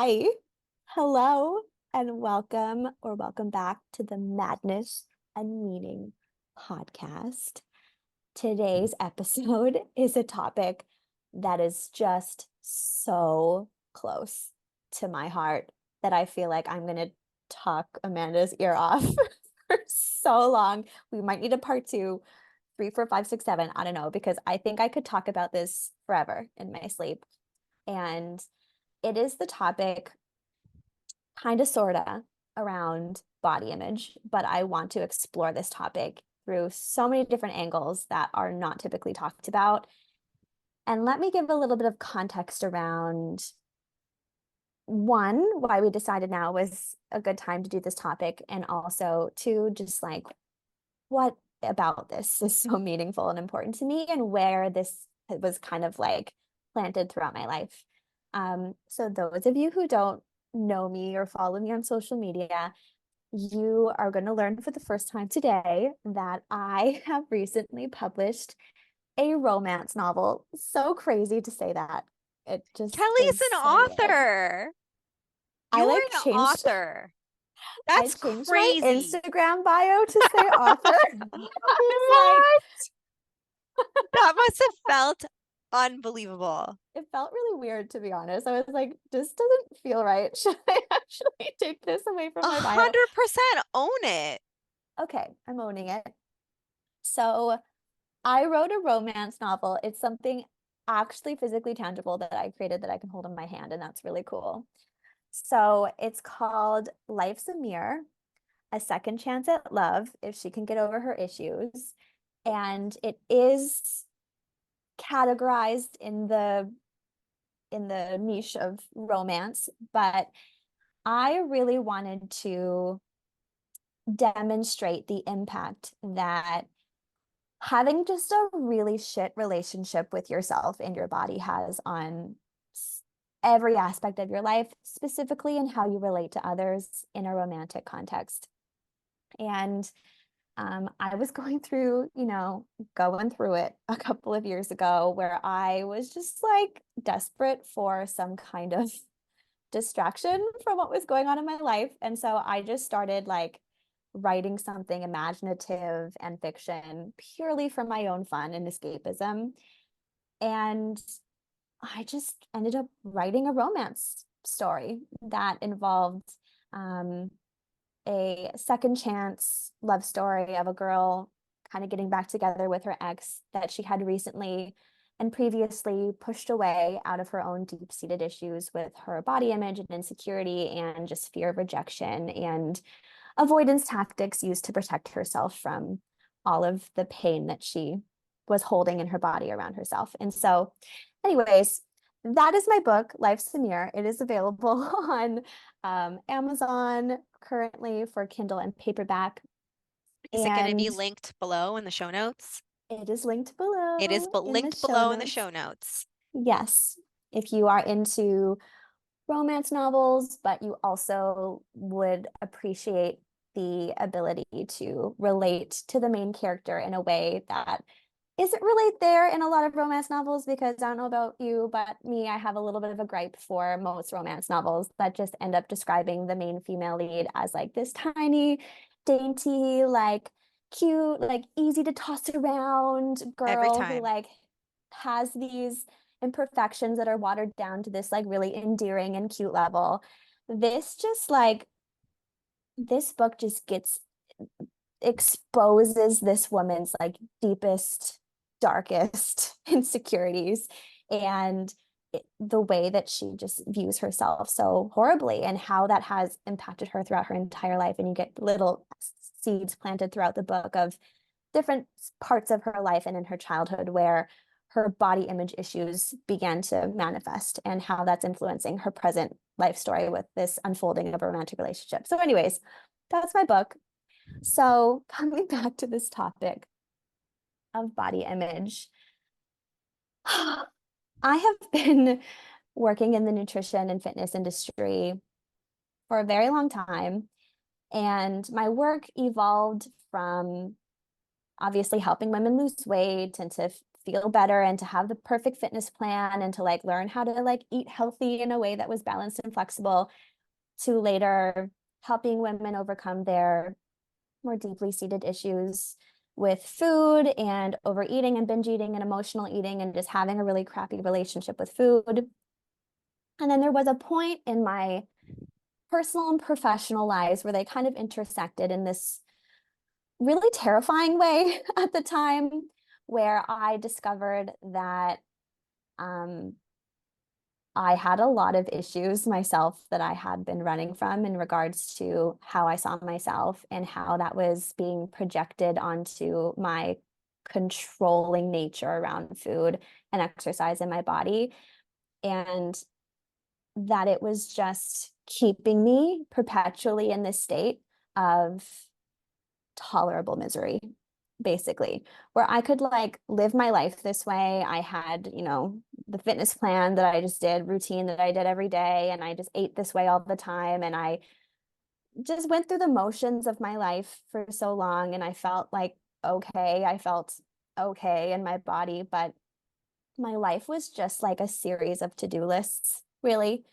Hi, hello, and welcome back to the Madness and Meaning podcast. Today's episode is a topic that is just so close to my heart that I feel like I'm going to talk Amanda's ear off for so long. We might need a part two, three, four, five, six, seven. I don't know, because I think I could talk about this forever in my sleep. And it is the topic, kind of, sort of, around body image, but I want to explore this topic through so many different angles that are not typically talked about. And let me give a little bit of context around one, why we decided now was a good time to do this topic, and also two, just like what about this is so meaningful and important to me, and where this was kind of like planted throughout my life. So those of you who don't know me or follow me on social media, you are going to learn for the first time today that I have recently published a romance novel. So crazy to say that. It just Kelly's is an so weird. author. I You're like an changed author. I That's changed my crazy. Instagram bio to say author. I was like, What? That must have felt unbelievable. it felt really weird, to be honest. I was like, this doesn't feel right. Should I actually take this away from A my bio? 100% own it. Okay, I'm owning it. So I wrote a romance novel. It's something actually physically tangible that I created that I can hold in my hand, and that's really cool. So it's called Life's a Mirror, a second chance at love if she can get over her issues. And it is categorized in the niche of romance, but I really wanted to demonstrate the impact that having just a really shit relationship with yourself and your body has on every aspect of your life, specifically in how you relate to others in a romantic context. And I was going through it a couple of years ago where I was just like desperate for some kind of distraction from what was going on in my life. And so I just started like writing something imaginative and fiction purely for my own fun and escapism. And I just ended up writing a romance story that involved um, a second chance love story of a girl kind of getting back together with her ex that she had recently and previously pushed away out of her own deep-seated issues with her body image and insecurity and just fear of rejection and avoidance tactics used to protect herself from all of the pain that she was holding in her body around herself. And so, anyways, that is my book, Life's a Mirror. It is available on Amazon currently for Kindle and paperback. Is it going to be And linked below in the show notes? it is linked It is below in the linked show below in the notes. show notes. Yes, if you are into romance novels, but you also would appreciate the ability to relate to the main character in a way that isn't really there in a lot of romance novels, because I don't know about you, but me, I have a little bit of a gripe for most romance novels that just end up describing the main female lead as like this tiny, dainty, like cute, like easy to toss around Every girl who time. like has these imperfections that are watered down to this like really endearing and cute level. This just like this book just gets exposes this woman's like deepest, darkest insecurities and the way that she just views herself so horribly and how that has impacted her throughout her entire life. And you get little seeds planted throughout the book of different parts of her life and in her childhood where her body image issues began to manifest and how that's influencing her present life story with this unfolding of a romantic relationship. So anyways, that's my book. So coming back to this topic of body image, I have been working in the nutrition and fitness industry for a very long time. And my work evolved from obviously helping women lose weight and to feel better and to have the perfect fitness plan and to like learn how to like eat healthy in a way that was balanced and flexible, to later helping women overcome their more deeply seated issues with food and overeating and binge eating and emotional eating and just having a really crappy relationship with food. And then there was a point in my personal and professional lives where they kind of intersected in this really terrifying way at the time, where I discovered that I had a lot of issues myself that I had been running from in regards to how I saw myself and how that was being projected onto my controlling nature around food and exercise in my body. And that it was just keeping me perpetually in this state of tolerable misery, basically, where I could like live my life this way. I had, the fitness plan that I just did, routine that I did every day, and I just ate this way all the time. And I just went through the motions of my life for so long, and I felt like okay. I felt okay in my body, but my life was just like a series of to-do lists, really.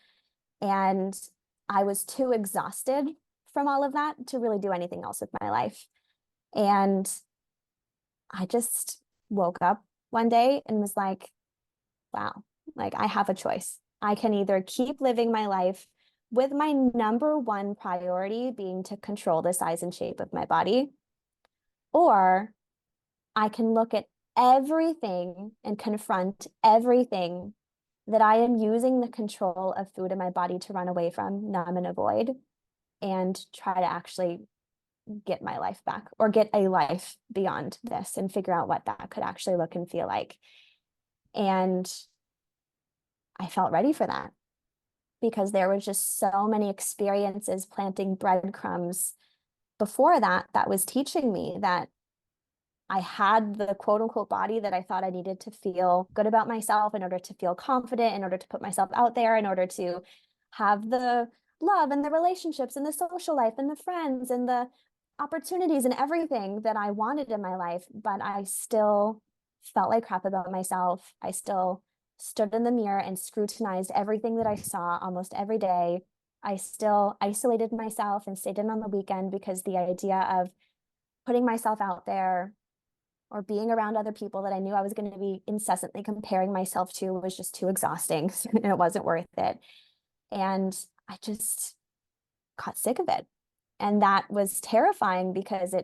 And I was too exhausted from all of that to really do anything else with my life. And I just woke up one day and was like, wow, like I have a choice. I can either keep living my life with my number one priority being to control the size and shape of my body, or I can look at everything and confront everything that I am using the control of food in my body to run away from, numb, and avoid, and try to actually get my life back or get a life beyond this and figure out what that could actually look and feel like. And I felt ready for that because there was just so many experiences planting breadcrumbs before that that was teaching me that I had the quote unquote body that I thought I needed to feel good about myself in order to feel confident, in order to put myself out there, in order to have the love and the relationships and the social life and the friends and the opportunities and everything that I wanted in my life. But I still felt like crap about myself. I still stood in the mirror and scrutinized everything that I saw almost every day. I still isolated myself and stayed in on the weekend because the idea of putting myself out there or being around other people that I knew I was going to be incessantly comparing myself to was just too exhausting and it wasn't worth it. And I just got sick of it. And that was terrifying because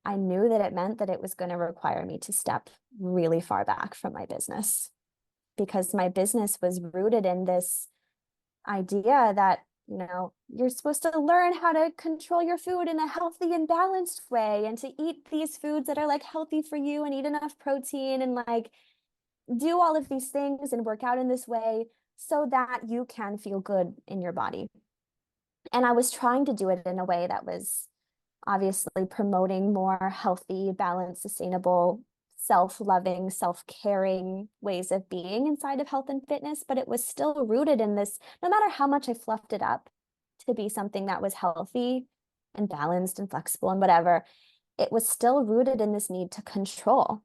I knew that it meant that it was going to require me to step really far back from my business, because my business was rooted in this idea that you're supposed to learn how to control your food in a healthy and balanced way and to eat these foods that are like healthy for you and eat enough protein and like do all of these things and work out in this way so that you can feel good in your body. And I was trying to do it in a way that was obviously promoting more healthy, balanced, sustainable, self-loving, self-caring ways of being inside of health and fitness, but it was still rooted in this, no matter how much I fluffed it up to be something that was healthy and balanced and flexible and whatever, it was still rooted in this need to control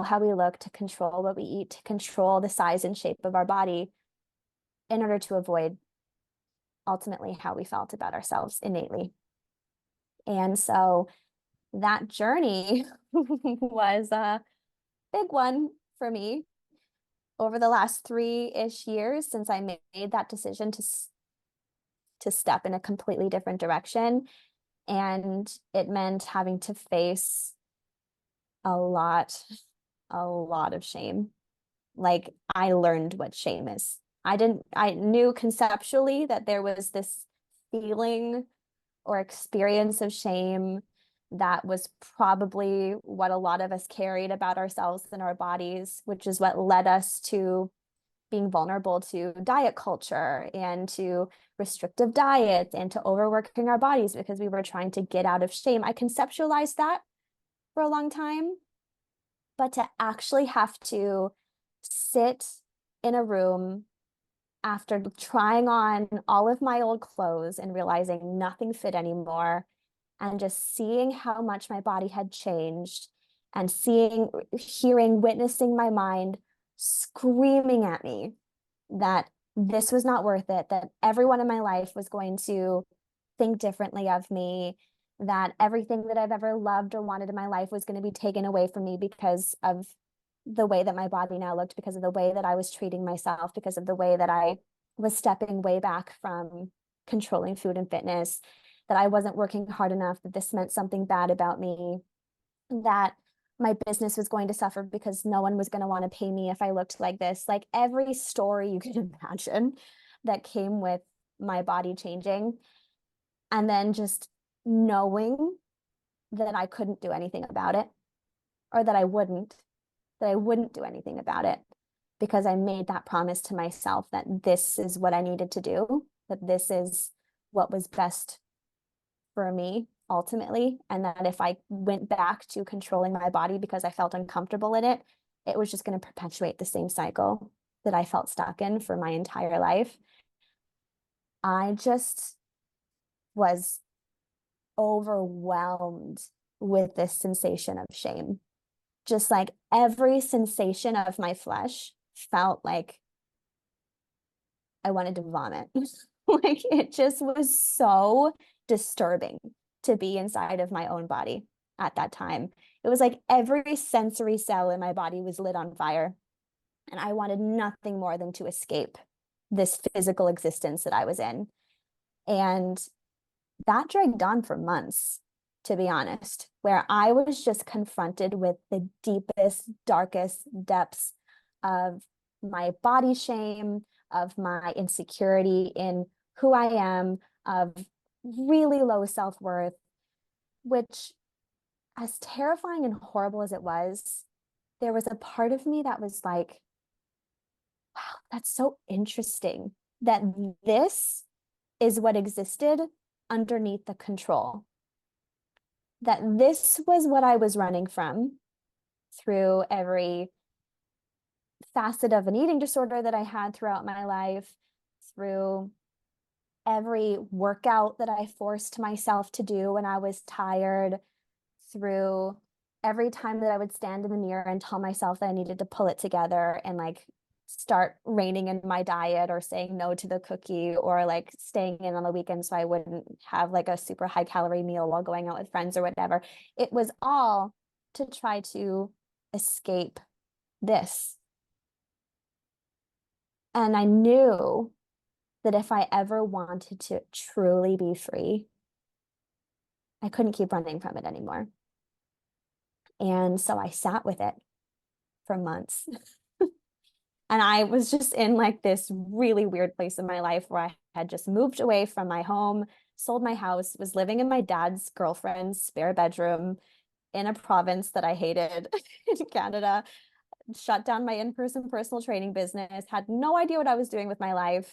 how we look, to control what we eat, to control the size and shape of our body in order to avoid ultimately how we felt about ourselves innately. And so that journey was a big one for me over the last 3-ish years since I made that decision to step in a completely different direction. And it meant having to face a lot of shame. Like I learned what shame is. I knew conceptually that there was this feeling or experience of shame that was probably what a lot of us carried about ourselves and our bodies, which is what led us to being vulnerable to diet culture and to restrictive diets and to overworking our bodies because we were trying to get out of shame. I conceptualized that for a long time, but to actually have to sit in a room after trying on all of my old clothes and realizing nothing fit anymore and just seeing how much my body had changed and seeing, hearing, witnessing my mind screaming at me that this was not worth it, that everyone in my life was going to think differently of me, that everything that I've ever loved or wanted in my life was going to be taken away from me because of the way that my body now looked, because of the way that I was treating myself, because of the way that I was stepping way back from controlling food and fitness, that I wasn't working hard enough, that this meant something bad about me, that my business was going to suffer because no one was going to want to pay me if I looked like this. Like every story you could imagine that came with my body changing. And then just knowing that I couldn't do anything about it, or that I wouldn't do anything about it, because I made that promise to myself that this is what I needed to do, that this is what was best for me ultimately. And that if I went back to controlling my body because I felt uncomfortable in it, it was just going to perpetuate the same cycle that I felt stuck in for my entire life. I just was overwhelmed with this sensation of shame. Just like every sensation of my flesh felt like I wanted to vomit. Like it just was so disturbing to be inside of my own body at that time. It was like every sensory cell in my body was lit on fire. And I wanted nothing more than to escape this physical existence that I was in. And that dragged on for months, to be honest, where I was just confronted with the deepest, darkest depths of my body shame, of my insecurity in who I am, of really low self-worth, which, as terrifying and horrible as it was, there was a part of me that was like, wow, that's so interesting that this is what existed underneath the control. That this was what I was running from through every facet of an eating disorder that I had throughout my life, through every workout that I forced myself to do when I was tired, through every time that I would stand in the mirror and tell myself that I needed to pull it together and like start reining in my diet, or saying no to the cookie, or like staying in on the weekend so I wouldn't have like a super high calorie meal while going out with friends or whatever. It was all to try to escape this. And I knew that if I ever wanted to truly be free, I couldn't keep running from it anymore. And so I sat with it for months. And I was just in like this really weird place in my life where I had just moved away from my home, sold my house, was living in my dad's girlfriend's spare bedroom in a province that I hated in Canada, shut down my in-person personal training business, had no idea what I was doing with my life,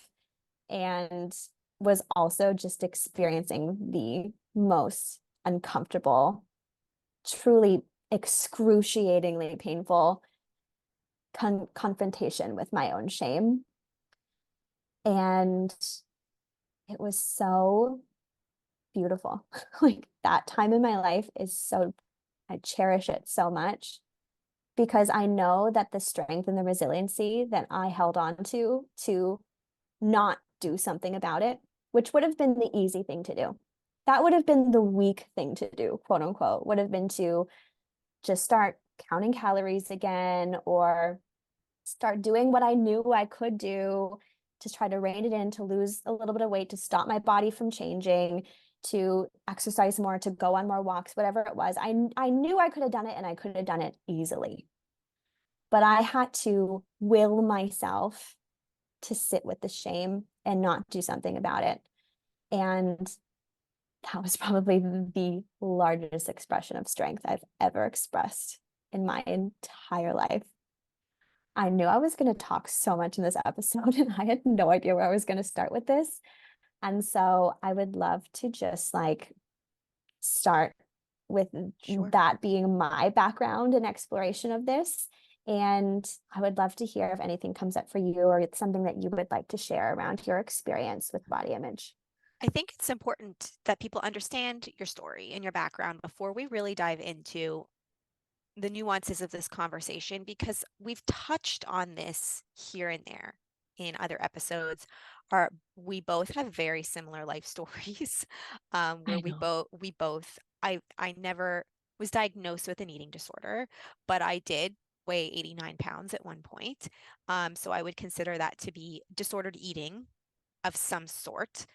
and was also just experiencing the most uncomfortable, truly excruciatingly painful confrontation with my own shame. And it was so beautiful. Like that time in my life is so, I cherish it so much, because I know that the strength and the resiliency that I held on to not do something about it, which would have been the easy thing to do. That would have been the weak thing to do, quote unquote, would have been to just start counting calories again, or start doing what I knew I could do to try to rein it in, to lose a little bit of weight, to stop my body from changing, to exercise more, to go on more walks, whatever it was. I knew I could have done it, and I could have done it easily. But I had to will myself to sit with the shame and not do something about it. And that was probably the largest expression of strength I've ever expressed in my entire life. I knew I was going to talk so much in this episode, and I had no idea where I was going to start with this. And so I would love to just like start with that being my background and exploration of this. And I would love to hear if anything comes up for you, or it's something that you would like to share around your experience with body image. I think it's important that people understand your story and your background before we really dive into the nuances of this conversation because we've touched on this here and there in other episodes. We both have very similar life stories, where I know. we both I never was diagnosed with an eating disorder, but I did weigh 89 pounds at one point. So I would consider that to be disordered eating of some sort.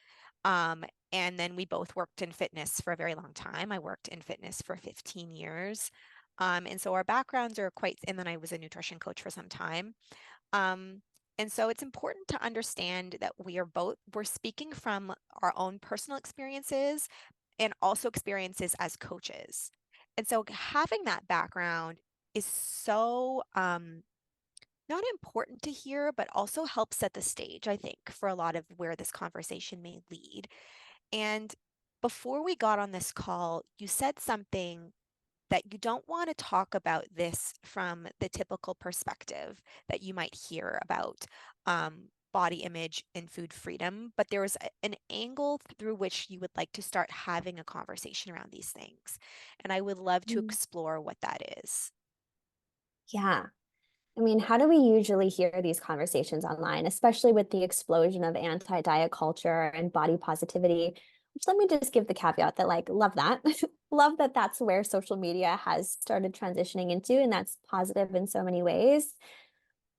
Um, and then we both worked in fitness for a very long time. I worked in fitness for 15 years. And so our backgrounds are quite, and then I was a nutrition coach for some time. Um, and so it's important to understand that we're speaking from our own personal experiences and also experiences as coaches. And so having that background is so not important to hear, but also helps set the stage, I think, for a lot of where this conversation may lead. And before we got on this call, you said something that you don't want to talk about this from the typical perspective that you might hear about body image and food freedom, but there was an angle through which you would like to start having a conversation around these things. And I would love to Mm. explore what that is. Yeah. I mean, how do we usually hear these conversations online, especially with the explosion of anti-diet culture and body positivity? Which let me just give the caveat that, like, love that. Love that that's where social media has started transitioning into, and that's positive in so many ways.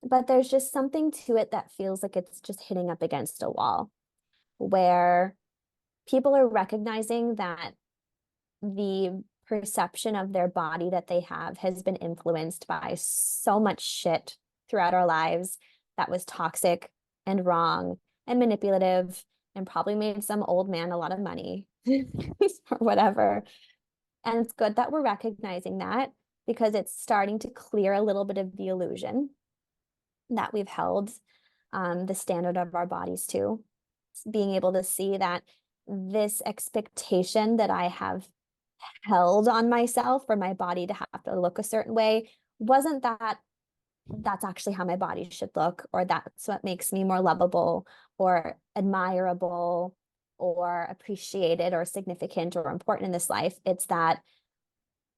But there's just something to it that feels like it's just hitting up against a wall where people are recognizing that the perception of their body that they have has been influenced by so much shit throughout our lives that was toxic and wrong and manipulative and probably made some old man a lot of money or whatever. And it's good that we're recognizing that because it's starting to clear a little bit of the illusion that we've held the standard of our bodies to. Being able to see that this expectation that I have held on myself for my body to have to look a certain way wasn't that that's actually how my body should look, or that's what makes me more lovable or admirable or appreciated or significant or important in this life. It's that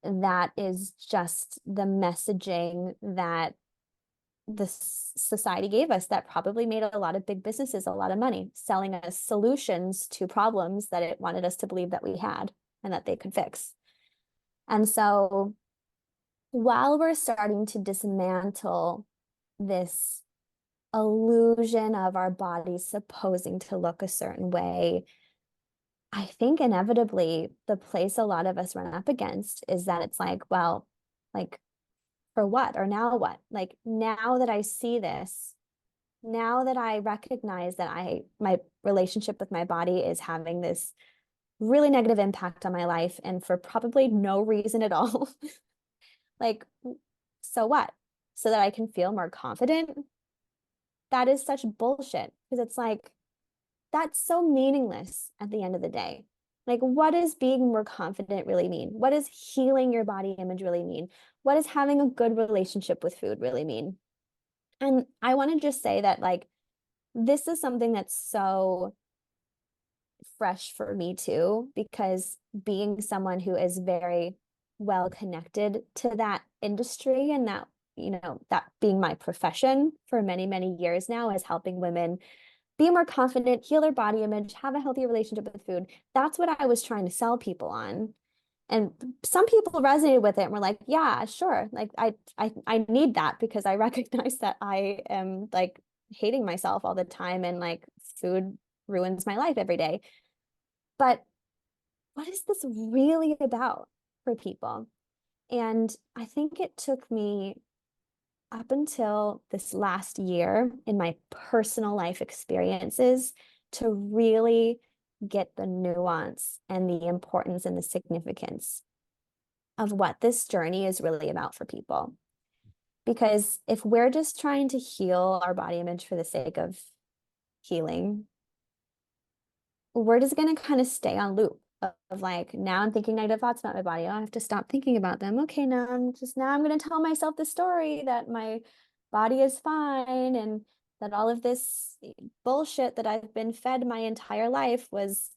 that is just the messaging that the society gave us that probably made a lot of big businesses a lot of money selling us solutions to problems that it wanted us to believe that we had and that they could fix. And so while we're starting to dismantle this illusion of our bodies supposing to look a certain way, I think inevitably the place a lot of us run up against is that it's like, well, like, for what? Or now what? Like, now that I see this, now that I recognize that my relationship with my body is having this really negative impact on my life and for probably no reason at all, like, so what? So that I can feel more confident? That is such bullshit because it's like, that's so meaningless at the end of the day. Like, what does being more confident really mean? What does healing your body image really mean? What does having a good relationship with food really mean? And I want to just say that, like, this is something that's so fresh for me too, because being someone who is very well connected to that industry and that, that being my profession for many, many years now is helping women be more confident, heal their body image, have a healthy relationship with food. That's what I was trying to sell people on. And some people resonated with it and were like, yeah, sure. Like I need that because I recognize that I am like hating myself all the time and like food ruins my life every day. But what is this really about for people? And I think it took me up until this last year in my personal life experiences to really get the nuance and the importance and the significance of what this journey is really about for people. Because if we're just trying to heal our body image for the sake of healing, we're just going to kind of stay on loop of like, now I'm thinking negative thoughts about my body. Oh, I have to stop thinking about them. Okay, now I'm going to tell myself the story that my body is fine and that all of this bullshit that I've been fed my entire life was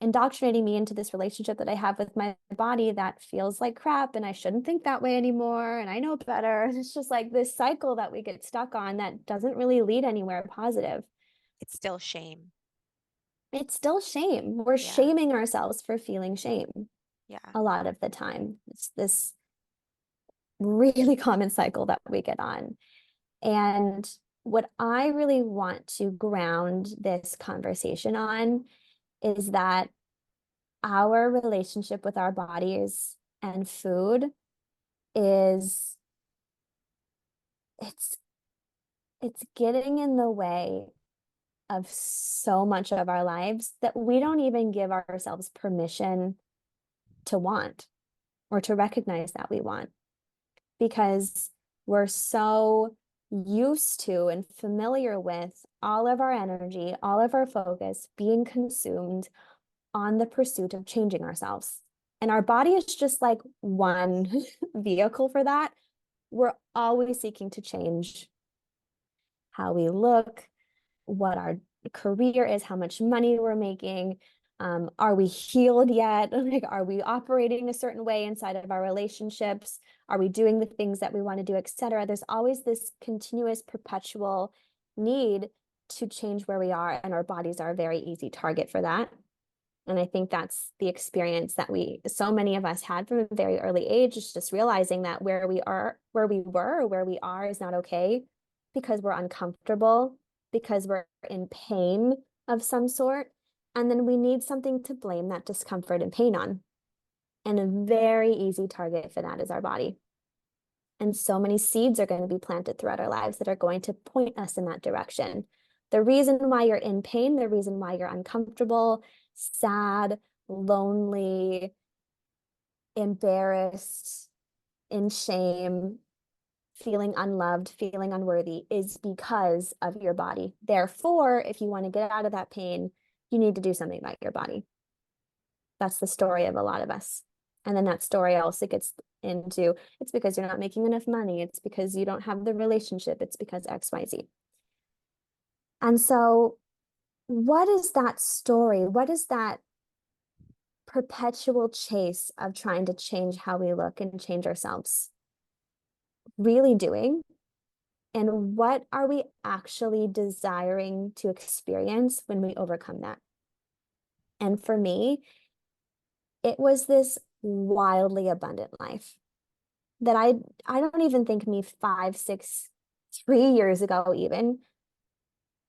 indoctrinating me into this relationship that I have with my body that feels like crap and I shouldn't think that way anymore and I know better. It's just like this cycle that we get stuck on that doesn't really lead anywhere positive. It's still shame. It's still shame. We're Yeah. shaming ourselves for feeling shame Yeah. a lot of the time. It's this really common cycle that we get on. And what I really want to ground this conversation on is that our relationship with our bodies and food is it's it's getting in the way of so much of our lives that we don't even give ourselves permission to want or to recognize that we want, because we're so used to and familiar with all of our energy, all of our focus being consumed on the pursuit of changing ourselves. And our body is just like one vehicle for that. We're always seeking to change how we look, what our career is, how much money we're making. Are we healed yet? Like, are we operating a certain way inside of our relationships? Are we doing the things that we want to do, etc.? There's always this continuous, perpetual need to change where we are, and our bodies are a very easy target for that. And I think that's the experience that so many of us had from a very early age, is just realizing that where we are, where we were, or where we are is not okay because we're uncomfortable, because we're in pain of some sort. And then we need something to blame that discomfort and pain on. And a very easy target for that is our body. And so many seeds are going to be planted throughout our lives that are going to point us in that direction. The reason why you're in pain, the reason why you're uncomfortable, sad, lonely, embarrassed, in shame, feeling unloved, feeling unworthy, is because of your body. Therefore, if you want to get out of that pain, you need to do something about your body. That's the story of a lot of us. And then that story also gets into, it's because you're not making enough money. It's because you don't have the relationship. It's because XYZ. And so, what is that story? What is that perpetual chase of trying to change how we look and change ourselves really doing? And what are we actually desiring to experience when we overcome that? And for me, it was this wildly abundant life that I don't even think me 5, 6, 3 years ago even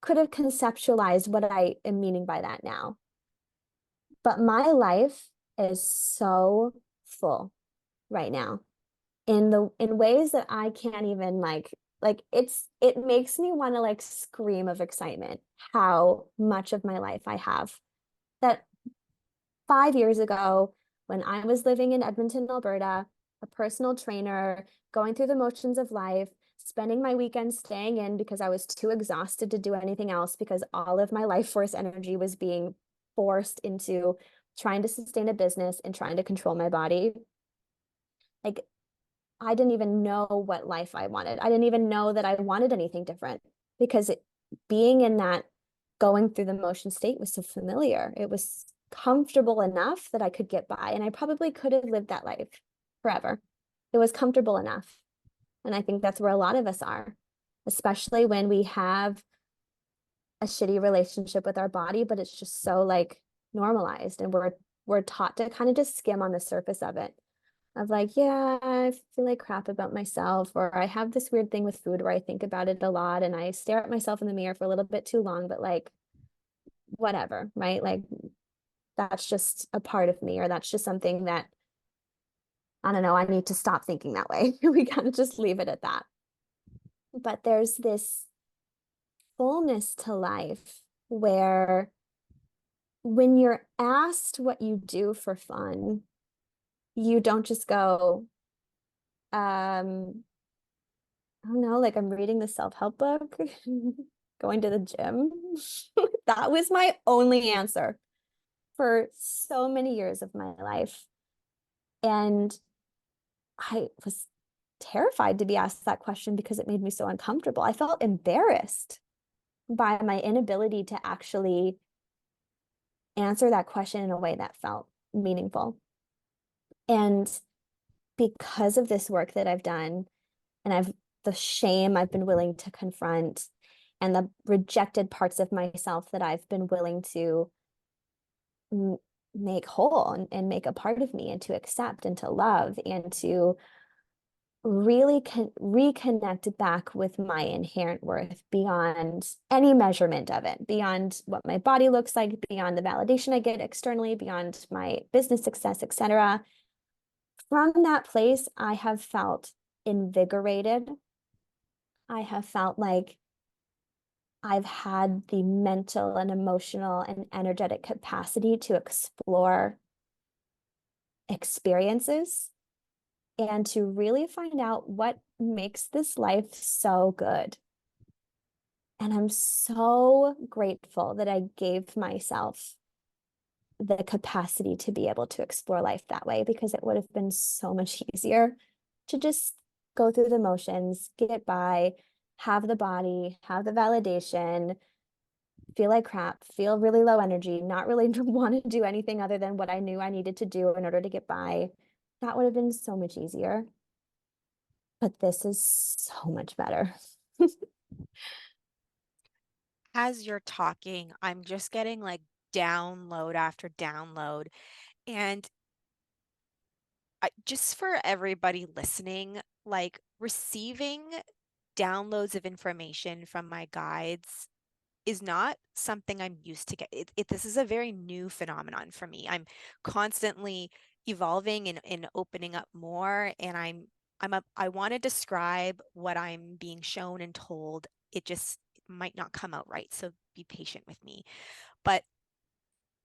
could have conceptualized what I am meaning by that now. But my life is so full right now in ways that I can't even it makes me want to like scream of excitement how much of my life I have. That 5 years ago, when I was living in Edmonton, Alberta, a personal trainer, going through the motions of life, spending my weekends staying in because I was too exhausted to do anything else, because all of my life force energy was being forced into trying to sustain a business and trying to control my body. Like, I didn't even know what life I wanted. I didn't even know that I wanted anything different, because being in that going through the motion state was so familiar. It was comfortable enough that I could get by, and I probably could have lived that life forever. It was comfortable enough. And I think that's where a lot of us are, especially when we have a shitty relationship with our body, but it's just so like normalized, and we're taught to kind of just skim on the surface of it, of like, yeah, I feel like crap about myself, or I have this weird thing with food where I think about it a lot and I stare at myself in the mirror for a little bit too long, but like, whatever, right? Like, that's just a part of me, or that's just something that, I don't know, I need to stop thinking that way. We kind of just leave it at that. But there's this fullness to life where when you're asked what you do for fun, you don't just go, I don't know, like I'm reading the self-help book, going to the gym. That was my only answer for so many years of my life. And I was terrified to be asked that question because it made me so uncomfortable. I felt embarrassed by my inability to actually answer that question in a way that felt meaningful. And because of this work that I've done, and the shame I've been willing to confront, and the rejected parts of myself that I've been willing to make whole and make a part of me, and to accept and to love and to really reconnect back with my inherent worth beyond any measurement of it, beyond what my body looks like, beyond the validation I get externally, beyond my business success, etc. From that place, I have felt invigorated. I have felt like I've had the mental and emotional and energetic capacity to explore experiences and to really find out what makes this life so good. And I'm so grateful that I gave myself the capacity to be able to explore life that way, because it would have been so much easier to just go through the motions, get by, have the body, have the validation, feel like crap, feel really low energy, not really want to do anything other than what I knew I needed to do in order to get by. That would have been so much easier. But this is so much better. As you're talking, I'm just getting like download after download. And just for everybody listening, like receiving downloads of information from my guides is not something I'm used to this is a very new phenomenon for me. I'm constantly evolving and opening up more, and I want to describe what I'm being shown and told. It just might not come out right, so be patient with me. But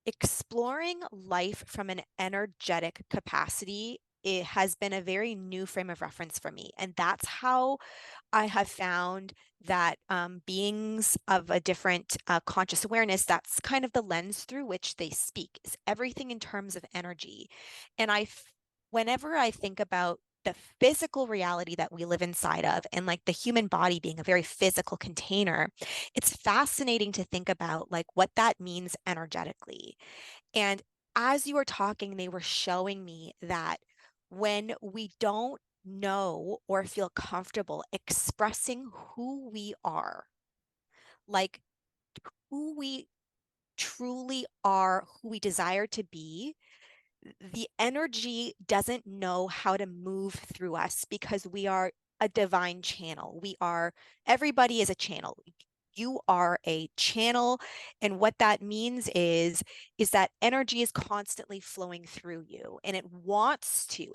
exploring life from an energetic capacity, it has been a very new frame of reference for me. And that's how I have found that beings of a different conscious awareness, that's kind of the lens through which they speak, is everything in terms of energy. And whenever I think about the physical reality that we live inside of, and like the human body being a very physical container, it's fascinating to think about like what that means energetically. And as you were talking, they were showing me that when we don't know or feel comfortable expressing who we are, like who we truly are, who we desire to be, the energy doesn't know how to move through us because we are a divine channel. Everybody is a channel. You are a channel, and what that means is that energy is constantly flowing through you, and it wants to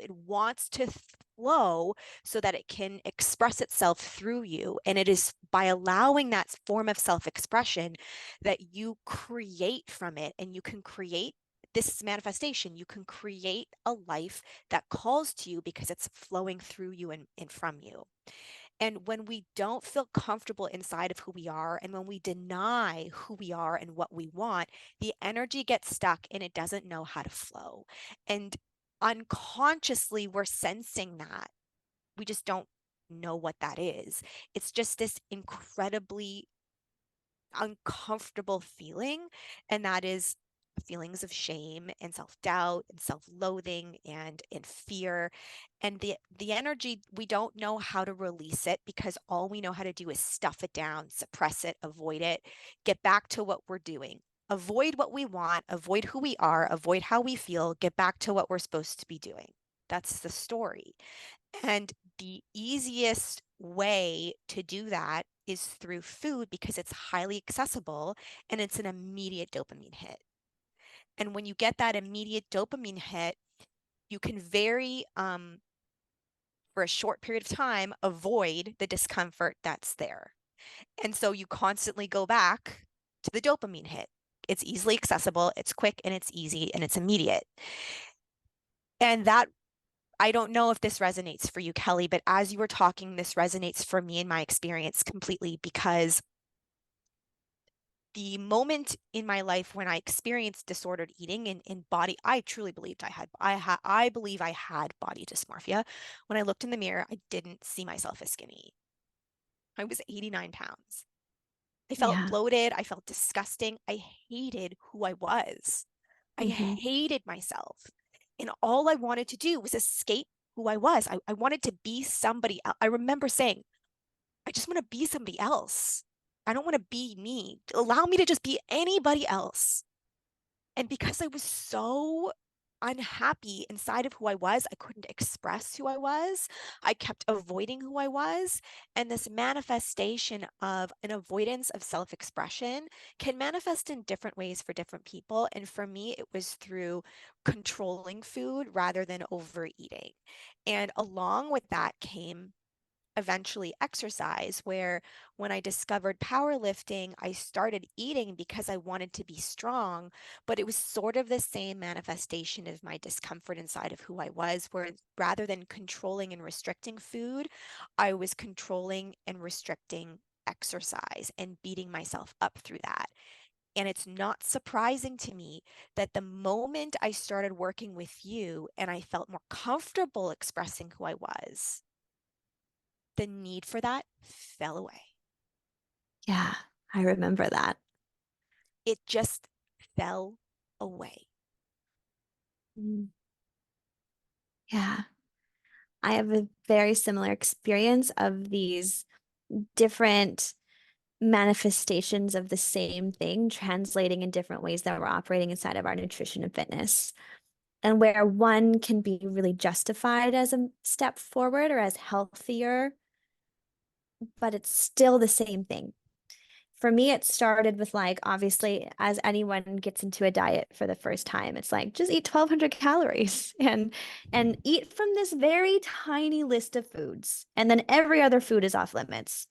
flow so that it can express itself through you. And it is by allowing that form of self-expression that you create from it, and you can create this manifestation. You can create a life that calls to you because it's flowing through you and from you. And when we don't feel comfortable inside of who we are, and when we deny who we are and what we want, the energy gets stuck and it doesn't know how to flow. And unconsciously, we're sensing that. We just don't know what that is. It's just this incredibly uncomfortable feeling, and that is feelings of shame and self-doubt and self-loathing and fear. And the energy, we don't know how to release it because all we know how to do is stuff it down, suppress it, avoid it, get back to what we're doing. Avoid what we want, avoid who we are, avoid how we feel, get back to what we're supposed to be doing. That's the story. And the easiest way to do that is through food because it's highly accessible and it's an immediate dopamine hit. And when you get that immediate dopamine hit, you can for a short period of time, avoid the discomfort that's there. And so you constantly go back to the dopamine hit. It's easily accessible, it's quick, and it's easy, and it's immediate. And that I don't know if this resonates for you, Kelly, but as you were talking, this resonates for me in my experience completely, because the moment in my life when I experienced disordered eating and body, I truly believed I believe I had body dysmorphia. When I looked in the mirror, I didn't see myself as skinny. I was 89 pounds. I felt Yeah. bloated. I felt disgusting. I hated who I was. I Hmm. hated myself. And all I wanted to do was escape who I was. I wanted to be somebody else. I remember saying, I just want to be somebody else. I don't want to be me. Allow me to just be anybody else. And because I was so unhappy inside of who I was, I couldn't express who I was. I kept avoiding who I was. And this manifestation of an avoidance of self expression can manifest in different ways for different people. And for me, it was through controlling food rather than overeating. And along with that came eventually exercise, where when I discovered powerlifting, I started eating because I wanted to be strong, but it was sort of the same manifestation of my discomfort inside of who I was, where rather than controlling and restricting food, I was controlling and restricting exercise and beating myself up through that. And it's not surprising to me that the moment I started working with you and I felt more comfortable expressing who I was, the need for that fell away. Yeah, I remember that. It just fell away. Mm. Yeah. I have a very similar experience of these different manifestations of the same thing translating in different ways that we're operating inside of our nutrition and fitness. And where one can be really justified as a step forward or as healthier, but it's still the same thing. For me, it started with like, obviously, as anyone gets into a diet for the first time, it's like just eat 1,200 calories and eat from this very tiny list of foods. And then every other food is off limits.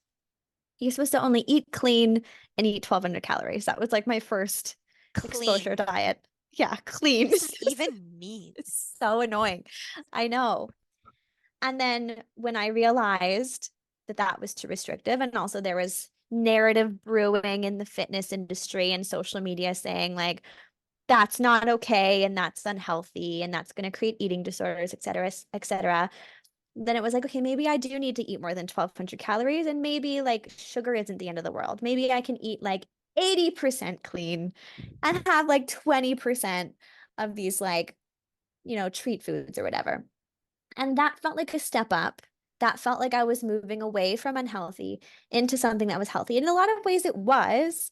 You're supposed to only eat clean and eat 1,200 calories. That was like my first exposure Clean. diet. Yeah, What clean. does that even mean? It's so annoying. I know. And then when I realized that that was too restrictive, and also there was narrative brewing in the fitness industry and social media saying, like, that's not okay and that's unhealthy and that's going to create eating disorders, et cetera, et cetera. Then it was like, okay, maybe I do need to eat more than 1,200 calories, and maybe like sugar isn't the end of the world. Maybe I can eat like 80% clean and have like 20% of these, like, treat foods or whatever. And that felt like a step up. That felt like I was moving away from unhealthy into something that was healthy. And in a lot of ways it was,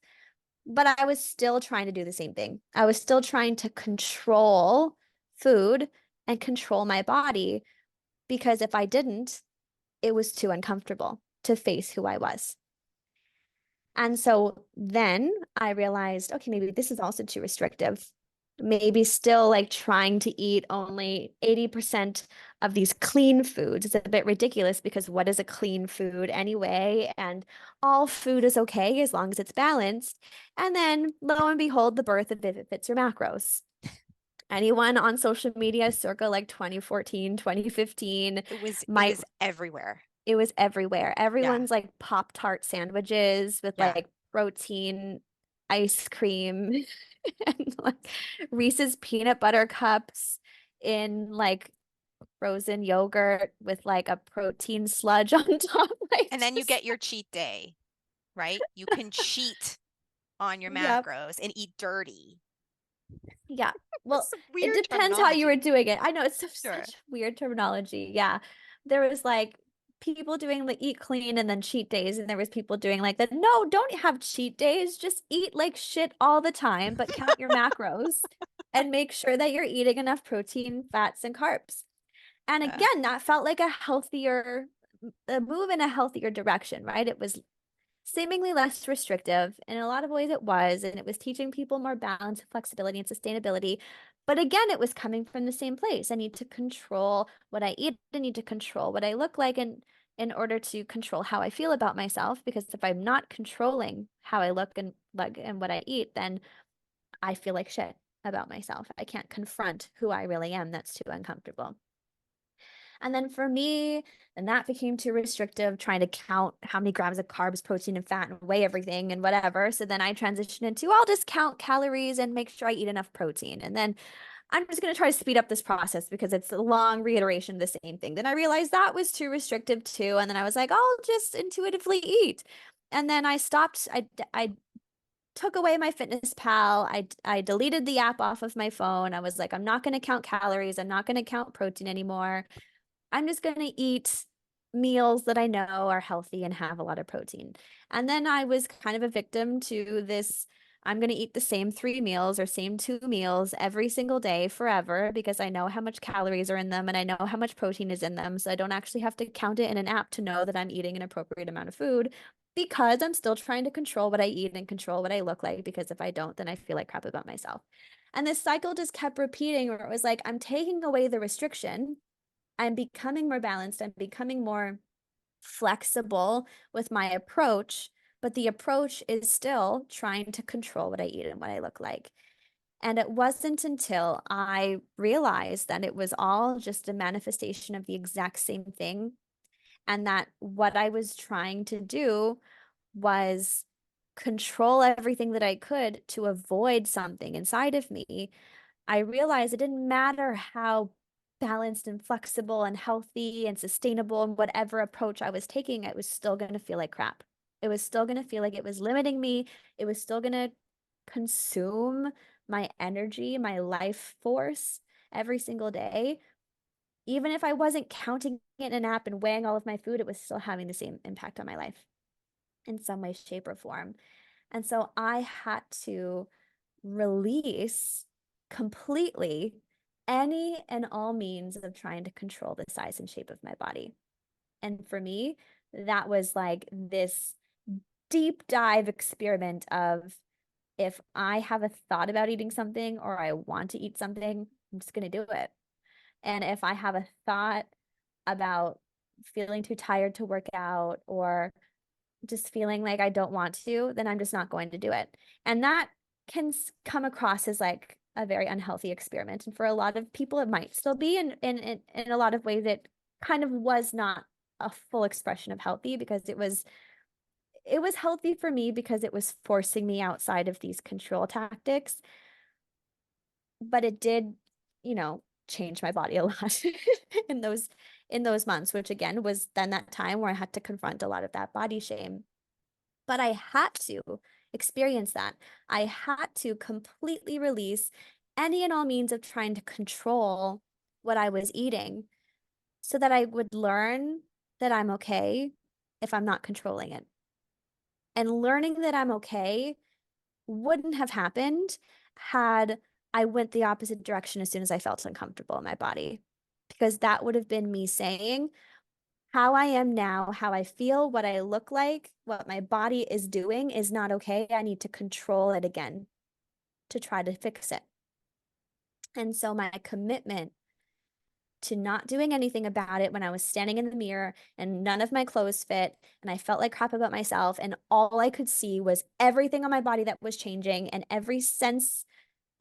but I was still trying to do the same thing. I was still trying to control food and control my body because if I didn't, it was too uncomfortable to face who I was. And so then I realized, okay, maybe this is also too restrictive. Maybe still like trying to eat only 80% of these clean foods is a bit ridiculous because what is a clean food anyway? And all food is okay as long as it's balanced. And then lo and behold, the birth of Vivid Fits or Macros. Anyone on social media circa like 2014, 2015 It might was everywhere. it was everywhere. Yeah. Everyone's like Pop-Tart sandwiches with Yeah. like protein ice cream and like Reese's peanut butter cups in like frozen yogurt with like a protein sludge on top. Like And then you just get your cheat day, right? You can cheat on your yep. macros and eat dirty. Yeah. Well, It's it weird depends how you were terminology. doing it. I know it's Sure. such weird terminology. Yeah. There was like people doing the eat clean and then cheat days, and there was people doing like the no, don't have cheat days. Just eat like shit all the time, but count your macros and make sure that you're eating enough protein, fats, and carbs. And Yeah. again, that felt like a move in a healthier direction, right? It was seemingly less restrictive. In a lot of ways, it was, and it was teaching people more balance, flexibility, and sustainability. But again, it was coming from the same place. I need to control what I eat. I need to control what I look like in order to control how I feel about myself. Because if I'm not controlling how I look and like and what I eat, then I feel like shit about myself. I can't confront who I really am. That's too uncomfortable. And then for me, then that became too restrictive, trying to count how many grams of carbs, protein, and fat and weigh everything and whatever. So then I transitioned into I'll just count calories and make sure I eat enough protein. And then I'm just going to try to speed up this process because it's a long reiteration of the same thing. Then I realized that was too restrictive too. And then I was like, I'll just intuitively eat. And then I stopped. I took away my Fitness Pal. I deleted the app off of my phone. I was like, I'm not going to count calories. I'm not going to count protein anymore. I'm just going to eat meals that I know are healthy and have a lot of protein. And then I was kind of a victim to this. I'm going to eat the same 3 meals or same 2 meals every single day forever because I know how much calories are in them and I know how much protein is in them. So I don't actually have to count it in an app to know that I'm eating an appropriate amount of food because I'm still trying to control what I eat and control what I look like. Because if I don't, then I feel like crap about myself. And this cycle just kept repeating where it was like, I'm taking away the restriction. I'm becoming more balanced. I'm becoming more flexible with my approach, but the approach is still trying to control what I eat and what I look like. And it wasn't until I realized that it was all just a manifestation of the exact same thing, and that what I was trying to do was control everything that I could to avoid something inside of me. I realized it didn't matter how balanced and flexible and healthy and sustainable and whatever approach I was taking, it was still going to feel like crap. It was still going to feel like it was limiting me. It was still going to consume my energy, my life force every single day. Even if I wasn't counting it in an app and weighing all of my food, it was still having the same impact on my life in some way, shape, or form. And so I had to release completely any and all means of trying to control the size and shape of my body. And for me, that was like this deep dive experiment of, if I have a thought about eating something or I want to eat something, I'm just going to do it. And if I have a thought about feeling too tired to work out or just feeling like I don't want to, then I'm just not going to do it. And that can come across as like a very unhealthy experiment. And for a lot of people, it might still be. And in a lot of ways, it kind of was not a full expression of healthy, because it was healthy for me because it was forcing me outside of these control tactics. But it did, change my body a lot in those months, which again was then that time where I had to confront a lot of that body shame. But I had to experience that. I had to completely release any and all means of trying to control what I was eating so that I would learn that I'm okay if I'm not controlling it. And learning that I'm okay wouldn't have happened had I went the opposite direction as soon as I felt uncomfortable in my body. Because that would have been me saying, how I am now, how I feel, what I look like, what my body is doing is not okay. I need to control it again to try to fix it. And so my commitment to not doing anything about it when I was standing in the mirror and none of my clothes fit and I felt like crap about myself and all I could see was everything on my body that was changing and every sense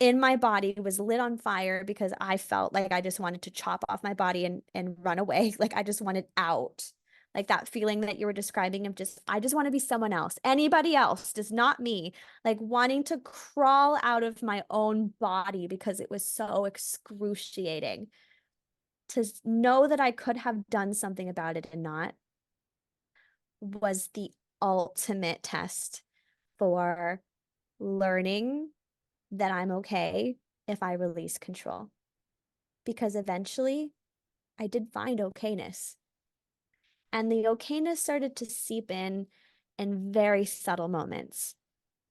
in my body was lit on fire because I felt like I just wanted to chop off my body and run away. Like I just wanted out. Like that feeling that you were describing of just, I just want to be someone else, anybody else, just not me. Like wanting to crawl out of my own body because it was so excruciating. To know that I could have done something about it and not was the ultimate test for learning that I'm okay if I release control. Because eventually I did find okayness. And the okayness started to seep in very subtle moments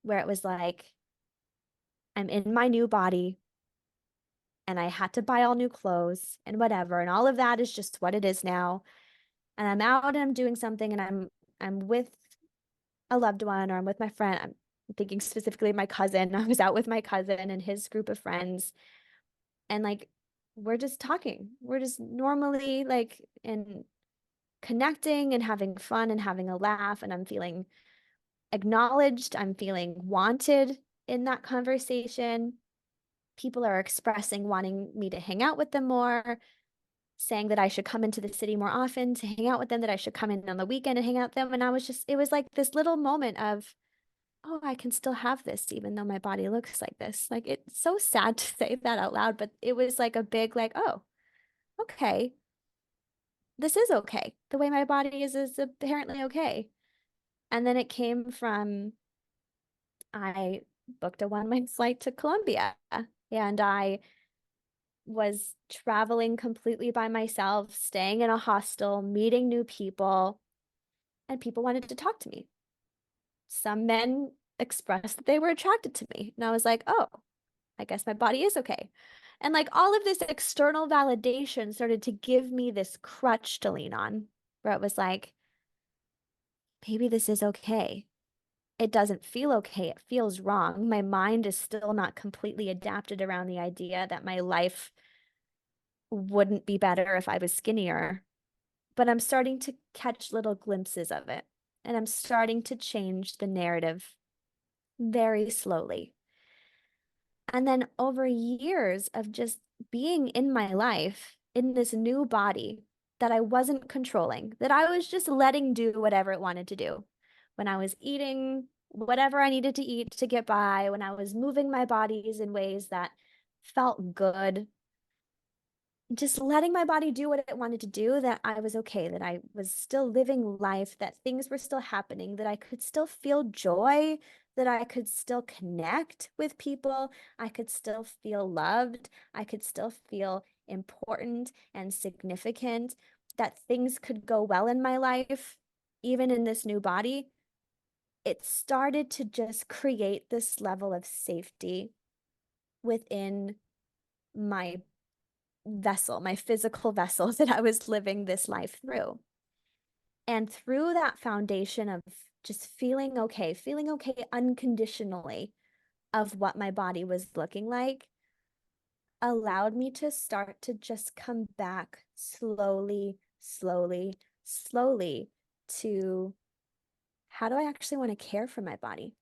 where it was like, I'm in my new body and I had to buy all new clothes and whatever. And all of that is just what it is now. And I'm out and I'm doing something and I'm with a loved one or I'm with my friend. I'm thinking specifically of my cousin. I was out with my cousin and his group of friends. And like we're just talking. We're just normally like in connecting and having fun and having a laugh. And I'm feeling acknowledged. I'm feeling wanted in that conversation. People are expressing wanting me to hang out with them more, saying that I should come into the city more often to hang out with them, that I should come in on the weekend and hang out with them. And I was just, it was like this little moment of, oh, I can still have this even though my body looks like this. Like it's so sad to say that out loud, but it was like a big, like, oh, okay, this is okay. The way my body is apparently okay. And then it came from I booked a one-way flight to Colombia and I was traveling completely by myself, staying in a hostel, meeting new people, and people wanted to talk to me. Some men expressed that they were attracted to me. And I was like, oh, I guess my body is okay. And like all of this external validation started to give me this crutch to lean on, where it was like, maybe this is okay. It doesn't feel okay. It feels wrong. My mind is still not completely adapted around the idea that my life wouldn't be better if I was skinnier. But I'm starting to catch little glimpses of it. And I'm starting to change the narrative very slowly. And then over years of just being in my life in this new body that I wasn't controlling, that I was just letting do whatever it wanted to do. When I was eating whatever I needed to eat to get by, when I was moving my bodies in ways that felt good, just letting my body do what it wanted to do, that I was okay, that I was still living life, that things were still happening, that I could still feel joy, that I could still connect with people, I could still feel loved, I could still feel important and significant, that things could go well in my life, even in this new body. It started to just create this level of safety within my vessel, my physical vessel that I was living this life through. And through that foundation of just feeling okay unconditionally of what my body was looking like, allowed me to start to just come back slowly, slowly, slowly to how do I actually want to care for my body?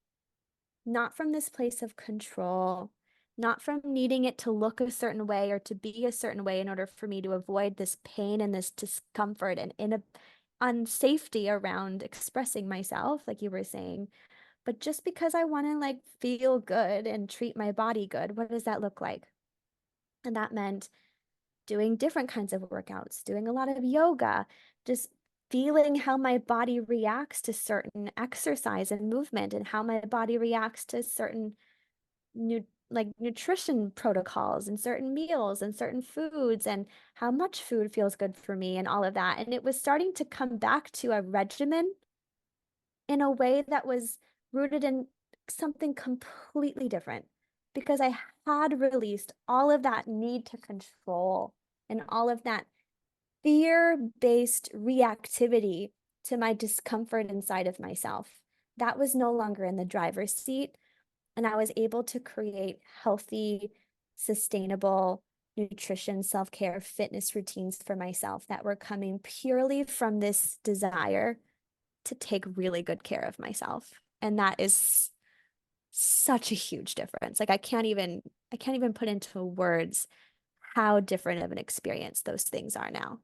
Not from this place of control, not from needing it to look a certain way or to be a certain way in order for me to avoid this pain and this discomfort and in a unsafety around expressing myself, like you were saying, but just because I want to like feel good and treat my body good, what does that look like? And that meant doing different kinds of workouts, doing a lot of yoga, just feeling how my body reacts to certain exercise and movement and how my body reacts to certain nutrition protocols and certain meals and certain foods and how much food feels good for me and all of that. And it was starting to come back to a regimen in a way that was rooted in something completely different because I had released all of that need to control and all of that fear-based reactivity to my discomfort inside of myself. That was no longer in the driver's seat. And I was able to create healthy, sustainable nutrition, self-care, fitness routines for myself that were coming purely from this desire to take really good care of myself. And that is such a huge difference. Like I can't even put into words how different of an experience those things are now.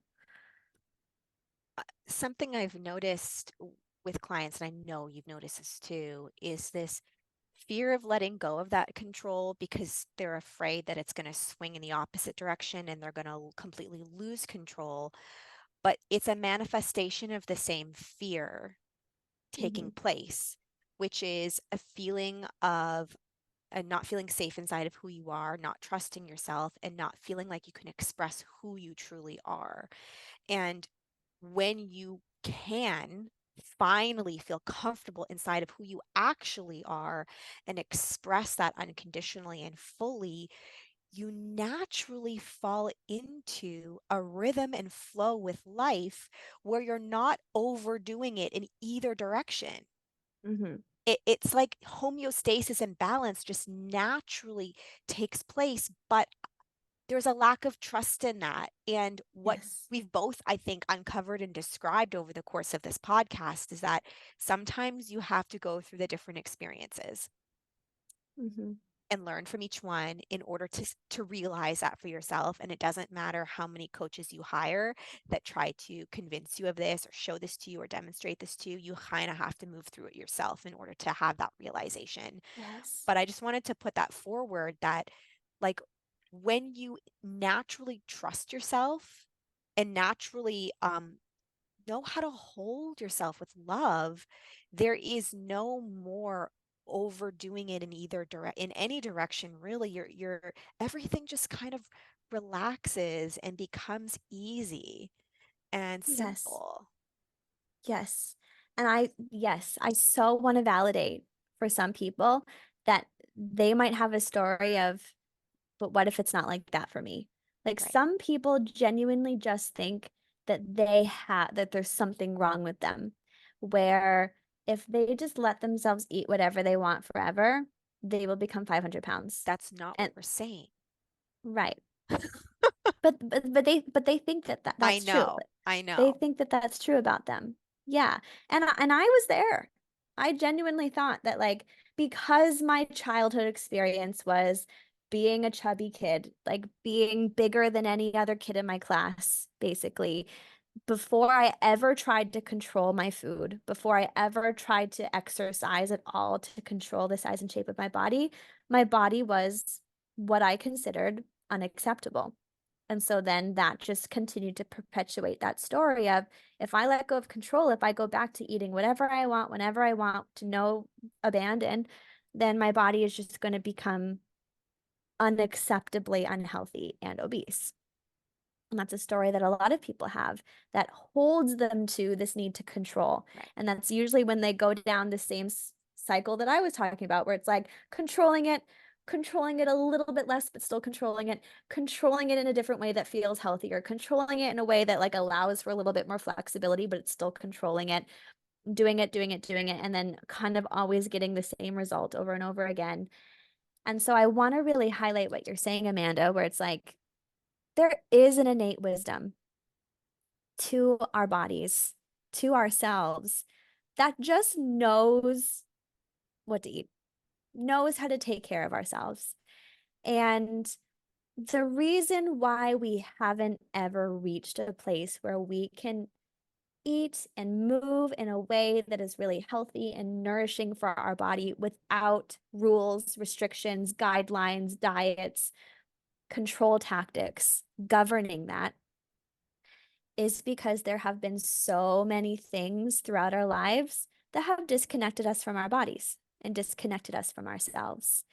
Something I've noticed with clients, and I know you've noticed this too, is this fear of letting go of that control because they're afraid that it's going to swing in the opposite direction and they're going to completely lose control. But it's a manifestation of the same fear taking Mhm. place, which is a feeling of not feeling safe inside of who you are, not trusting yourself, and not feeling like you can express who you truly are. And when you can finally feel comfortable inside of who you actually are and express that unconditionally and fully, you naturally fall into a rhythm and flow with life where you're not overdoing it in either direction. Mhm. It's like homeostasis and balance just naturally takes place, but there's a lack of trust in that. And what Yes. we've both, I think, uncovered and described over the course of this podcast is that sometimes you have to go through the different experiences Mhm. and learn from each one in order to realize that for yourself. And it doesn't matter how many coaches you hire that try to convince you of this or show this to you or demonstrate this to you. You kind of have to move through it yourself in order to have that realization. Yes. But I just wanted to put that forward that, like, when you naturally trust yourself and naturally know how to hold yourself with love, there is no more overdoing it in in any direction, really. Your everything just kind of relaxes and becomes easy and Yes. simple. Yes. And yes, I so want to validate for some people that they might have a story of, but what if it's not like that for me? Like Right. some people genuinely just think that that there's something wrong with them, where if they just let themselves eat whatever they want forever, they will become 500 pounds. That's not what And we're saying. right. But they think that, I that's true. know. I They know. think that that's true about them. Yeah. And I was there. I genuinely thought that, like, because my childhood experience was being a chubby kid, like being bigger than any other kid in my class, basically, before I ever tried to control my food, before I ever tried to exercise at all to control the size and shape of my body was what I considered unacceptable. And so then that just continued to perpetuate that story of, if I let go of control, if I go back to eating whatever I want, whenever I want, to no abandon, then my body is just going to become unacceptably unhealthy and obese. And that's a story that a lot of people have that holds them to this need to control. Right. And that's usually when they go down the same cycle that I was talking about, where it's like controlling it a little bit less, but still controlling it in a different way that feels healthier, controlling it in a way that like allows for a little bit more flexibility, but it's still controlling it, doing it, and then kind of always getting the same result over and over again. And so I want to really highlight what you're saying, Amanda, where it's like, there is an innate wisdom to our bodies, to ourselves, that just knows what to eat, knows how to take care of ourselves. And the reason why we haven't ever reached a place where we can eat and move in a way that is really healthy and nourishing for our body without rules, restrictions, guidelines, diets, control tactics governing that, is because there have been so many things throughout our lives that have disconnected us from our bodies and disconnected us from ourselves.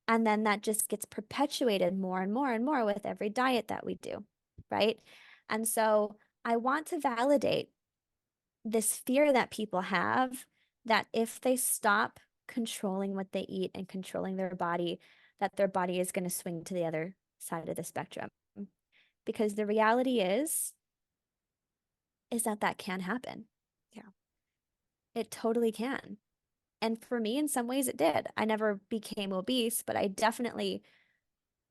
And then that just gets perpetuated more and more and more with every diet that we do, right? And so I want to validate this fear that people have, that if they stop controlling what they eat and controlling their body, that their body is going to swing to the other side of the spectrum. Because the reality is that that can happen. Yeah. It totally can. And for me, in some ways, it did. I never became obese, but I definitely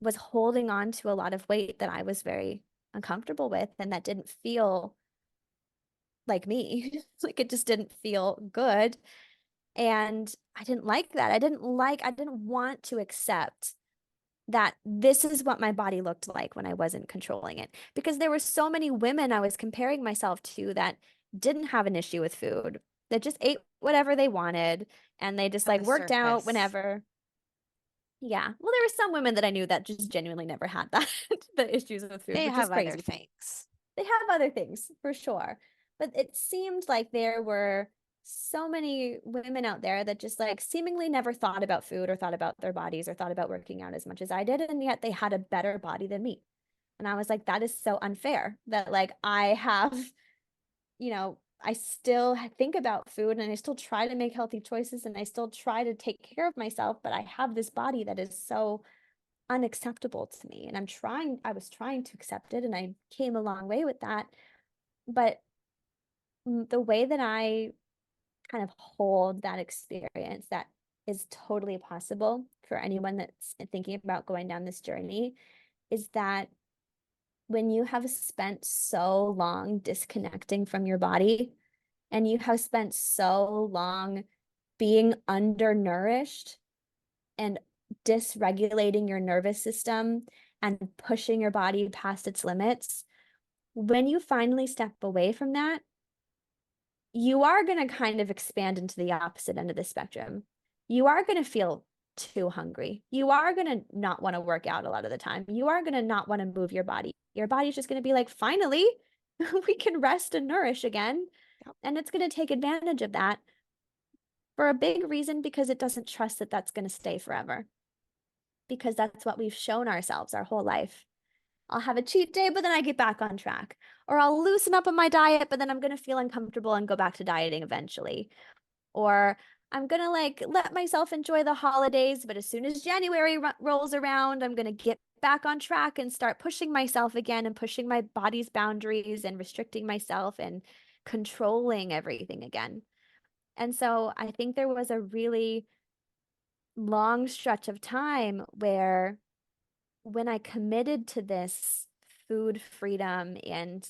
was holding on to a lot of weight that I was very uncomfortable with and that didn't feel like me. Like it just didn't feel good. And I didn't like that. I didn't want to accept that this is what my body looked like when I wasn't controlling it. Because there were so many women I was comparing myself to that didn't have an issue with food, that just ate whatever they wanted and they just On like the worked out surface. whenever. Yeah. Well, there were some women that I knew that just genuinely never had that, the issues with food, They which is have other crazy. things. They have other things for sure. But it seemed like there were so many women out there that just like seemingly never thought about food or thought about their bodies or thought about working out as much as I did. And yet they had a better body than me. And I was like, that is so unfair that like I have, I still think about food and I still try to make healthy choices and I still try to take care of myself, but I have this body that is so unacceptable to me. And I was trying to accept it and I came a long way with that. But the way that I kind of hold that experience, that is totally possible for anyone that's thinking about going down this journey, is that when you have spent so long disconnecting from your body and you have spent so long being undernourished and dysregulating your nervous system and pushing your body past its limits, when you finally step away from that, you are going to kind of expand into the opposite end of the spectrum. You are going to feel too hungry. You are going to not want to work out a lot of the time. You are going to not want to move your body. Your body's just going to be like, finally, we can rest and nourish again. Yep. And it's going to take advantage of that for a big reason because it doesn't trust that that's going to stay forever. Because that's what we've shown ourselves our whole life. I'll have a cheat day, but then I get back on track. Or I'll loosen up on my diet, but then I'm going to feel uncomfortable and go back to dieting eventually. Or I'm going to like let myself enjoy the holidays, but as soon as January rolls around, I'm going to get back on track and start pushing myself again and pushing my body's boundaries and restricting myself and controlling everything again. And so I think there was a really long stretch of time where when I committed to this food freedom and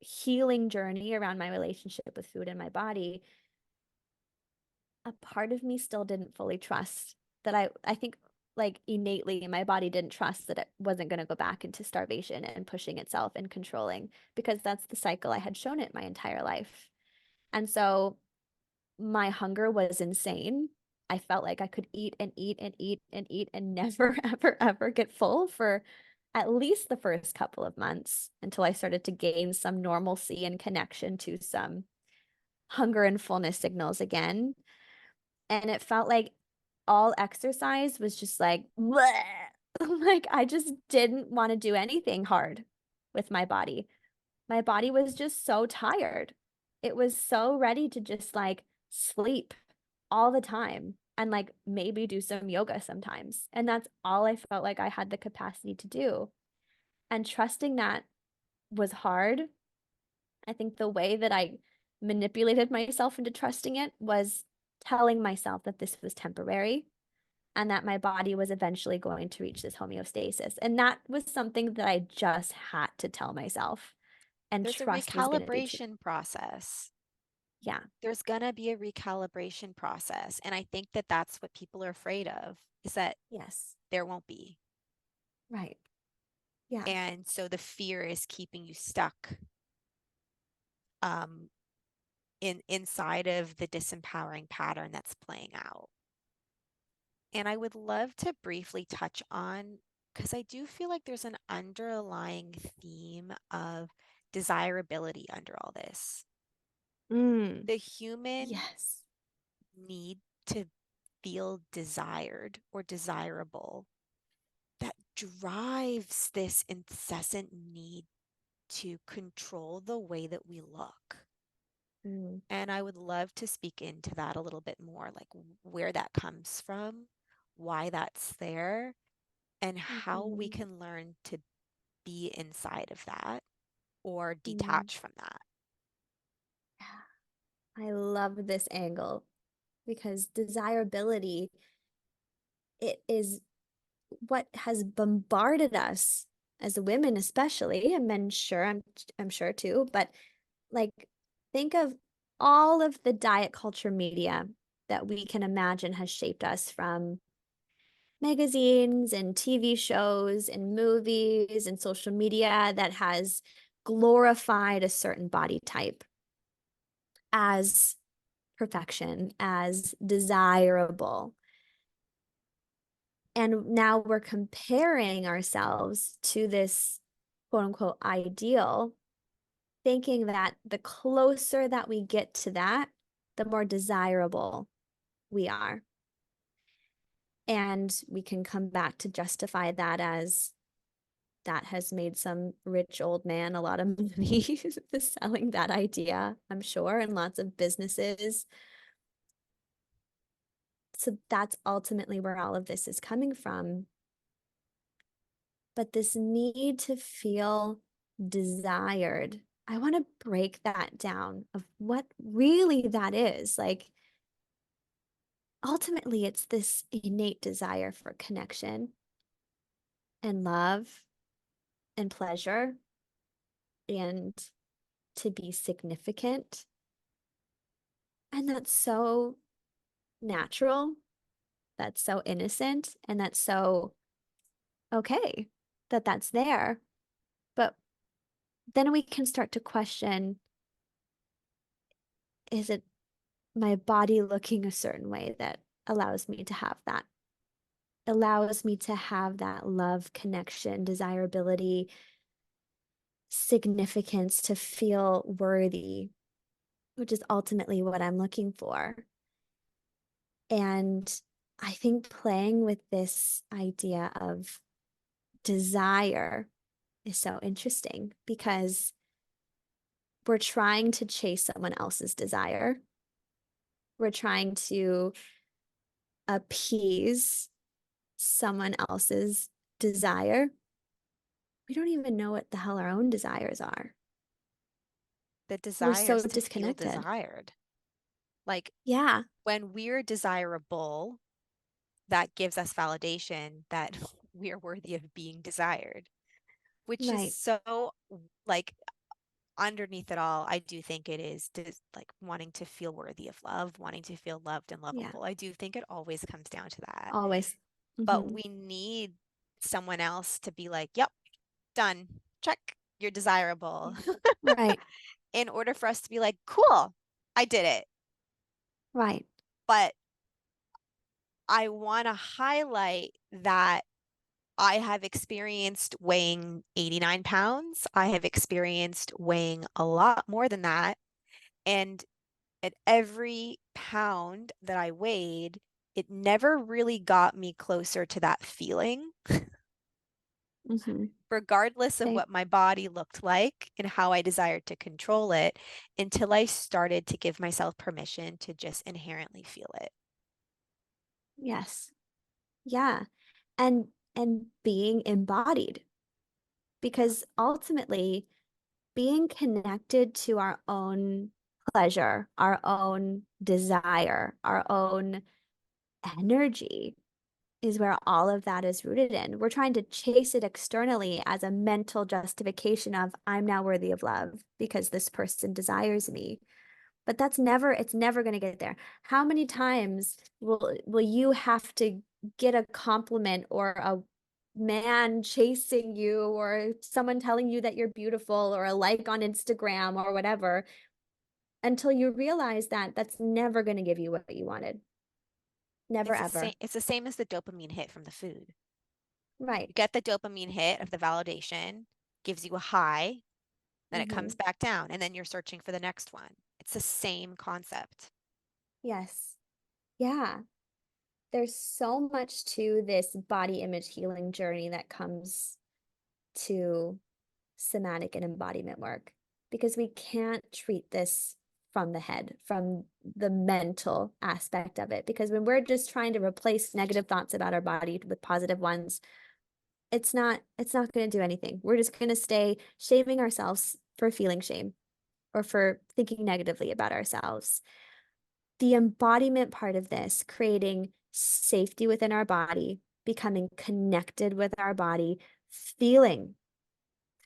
healing journey around my relationship with food and my body, a part of me still didn't fully trust that I think like innately my body didn't trust that it wasn't going to go back into starvation and pushing itself and controlling because that's the cycle I had shown it my entire life. And so my hunger was insane. I felt like I could eat and eat and eat and eat and never, ever, ever get full for at least the first couple of months until I started to gain some normalcy and connection to some hunger and fullness signals again. And it felt like all exercise was just like, bleh. Like I just didn't want to do anything hard with my body. My body was just so tired. It was so ready to just like sleep all the time and like maybe do some yoga sometimes. And that's all I felt like I had the capacity to do. And trusting that was hard. I think the way that I manipulated myself into trusting it was telling myself that this was temporary and that my body was eventually going to reach this homeostasis. And that was something that I just had to tell myself and There's a trust was going to be true. recalibration process. Yeah. There's gonna be a recalibration process. And I think that that's what people are afraid of, is that Yes. there won't be. Right. Yeah. And so the fear is keeping you stuck um, inside of the disempowering pattern that's playing out. And I would love to briefly touch on, because I do feel like there's an underlying theme of desirability under all this. Mm. The human Yes. need to feel desired or desirable that drives this incessant need to control the way that we look. Mm. And I would love to speak into that a little bit more, like where that comes from, why that's there, and how we Mhm. can learn to be inside of that or Mm. detach from that. I love this angle because desirability, it is what has bombarded us as women, especially, and men, sure, I'm sure too, but like think of all of the diet culture media that we can imagine has shaped us from magazines and TV shows and movies and social media that has glorified a certain body type as perfection, as desirable. And now we're comparing ourselves to this quote unquote ideal, thinking that the closer that we get to that, the more desirable we are. And we can come back to justify that as that has made some rich old man a lot of money selling that idea, I'm sure, and lots of businesses. So that's ultimately where all of this is coming from. But this need to feel desired, I want to break that down of what really that is. Like, ultimately, it's this innate desire for connection and love and pleasure and to be significant. And that's so natural, that's so innocent, and that's so okay that that's there. But then we can start to question, is it my body looking a certain way that allows me to have that, allows me to have that love, connection, desirability, significance, to feel worthy, which is ultimately what I'm looking for. And I think playing with this idea of desire is so interesting because we're trying to chase someone else's desire. We're trying to appease someone else's desire. We don't even know what the hell our own desires are. The We're desire so is to feel disconnected. desired. Like Yeah, when we're desirable, that gives us validation that we're worthy of being desired, which is right. so like underneath it all, I do think it is like wanting to feel worthy of love, wanting to feel loved and Yeah, lovable. I do think it always comes down to that. always. But Hmm. we need someone else to be like, yep, done. Check. You're desirable. Right, In order for us to be like, cool, I did it. right. But I want to highlight that I have experienced weighing 89 pounds. I have experienced weighing a lot more than that. And at every pound that I weighed, it never really got me closer to that feeling, Hmm. regardless of Okay. what my body looked like and how I desired to control it, until I started to give myself permission to just inherently feel it. Yes. Yeah. And being embodied, because ultimately being connected to our own pleasure, our own desire, our own energy is where all of that is rooted in. We're trying to chase it externally as a mental justification of I'm now worthy of love because this person desires me. But it's never going to get there. How many times will you have to get a compliment or a man chasing you or someone telling you that you're beautiful or a like on Instagram or whatever until you realize that that's never going to give you what you wanted. Never ever. It's the same as the dopamine hit from the food. Right. You get the dopamine hit of the validation, gives you a high, then it comes Hmm. back down, and then you're searching for the next one. It's the same concept. Yes. Yeah. There's so much to this body image healing journey that comes to somatic and embodiment work because we can't treat this from the head, from the mental aspect of it. Because when we're just trying to replace negative thoughts about our body with positive ones, it's not going to do anything. We're just going to stay shaming ourselves for feeling shame or for thinking negatively about ourselves. The embodiment part of this, creating safety within our body, becoming connected with our body, feeling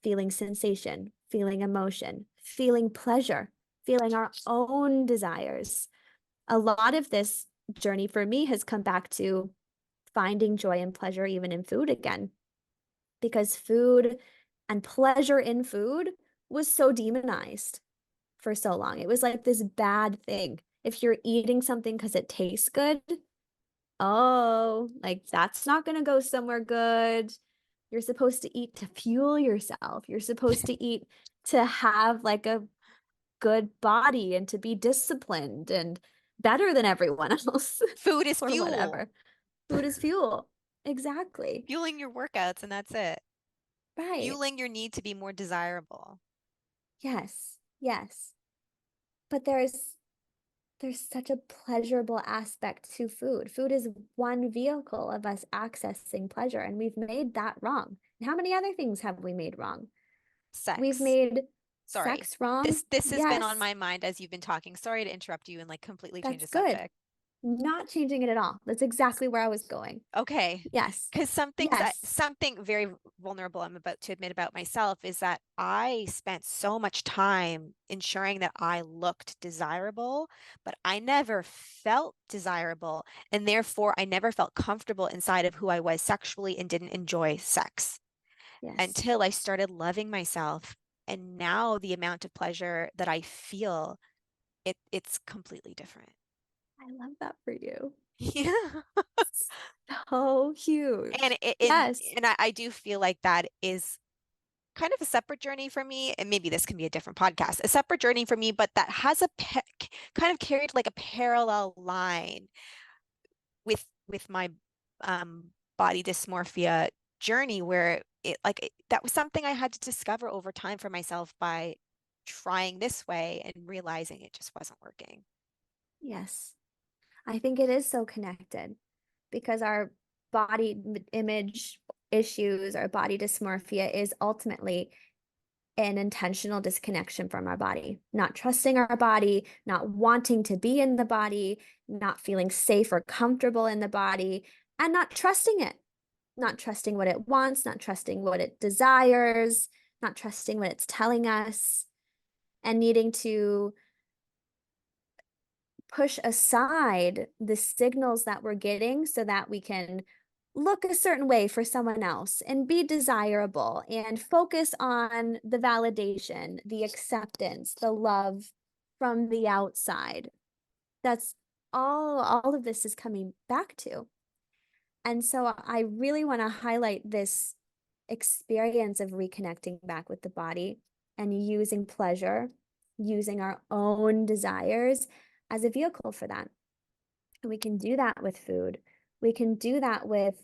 feeling sensation, feeling emotion, feeling pleasure, feeling our own desires. A lot of this journey for me has come back to finding joy and pleasure even in food again, because food and pleasure in food was so demonized for so long. It was like this bad thing. If you're eating something because it tastes good, oh, like that's not going to go somewhere good. You're supposed to eat to fuel yourself. You're supposed to eat to have like a good body and to be disciplined and better than everyone else Food is or fuel, whatever. Food is fuel. Exactly. fueling your workouts, and that's it. Right. Fueling your need to be more desirable. Yes. Yes. But there's such a pleasurable aspect to food. Food is one vehicle of us accessing pleasure, and we've made that wrong. And how many other things have we made wrong? We've Sex. made Sorry. sex wrong. This has been on Yes, my mind as you've been talking. Sorry to interrupt you and like completely change that's the good. subject. Not changing it at all. That's exactly where I was going. Okay. Yes. Because Yes. something very vulnerable I'm about to admit about myself is that I spent so much time ensuring that I looked desirable, but I never felt desirable. And therefore, I never felt comfortable inside of who I was sexually and didn't enjoy sex Yes. until I started loving myself. And now the amount of pleasure that I feel, it's completely different. I love that for you. Yeah. So And huge. it, and Yes. and I do feel like that is kind of a separate journey for me, and maybe this can be a different podcast, a separate journey for me, but that has kind of carried like a parallel line with my body dysmorphia journey, where that was something I had to discover over time for myself by trying this way and realizing it just wasn't working. Yes. I think it is so connected because our body image issues, our body dysmorphia is ultimately an intentional disconnection from our body, not trusting our body, not wanting to be in the body, not feeling safe or comfortable in the body, and not trusting it, not trusting what it wants, not trusting what it desires, not trusting what it's telling us, and needing to push aside the signals that we're getting so that we can look a certain way for someone else and be desirable and focus on the validation, the acceptance, the love from the outside. That's all of this is coming back to. And so I really want to highlight this experience of reconnecting back with the body and using pleasure, using our own desires as a vehicle for that. And we can do that with food. We can do that with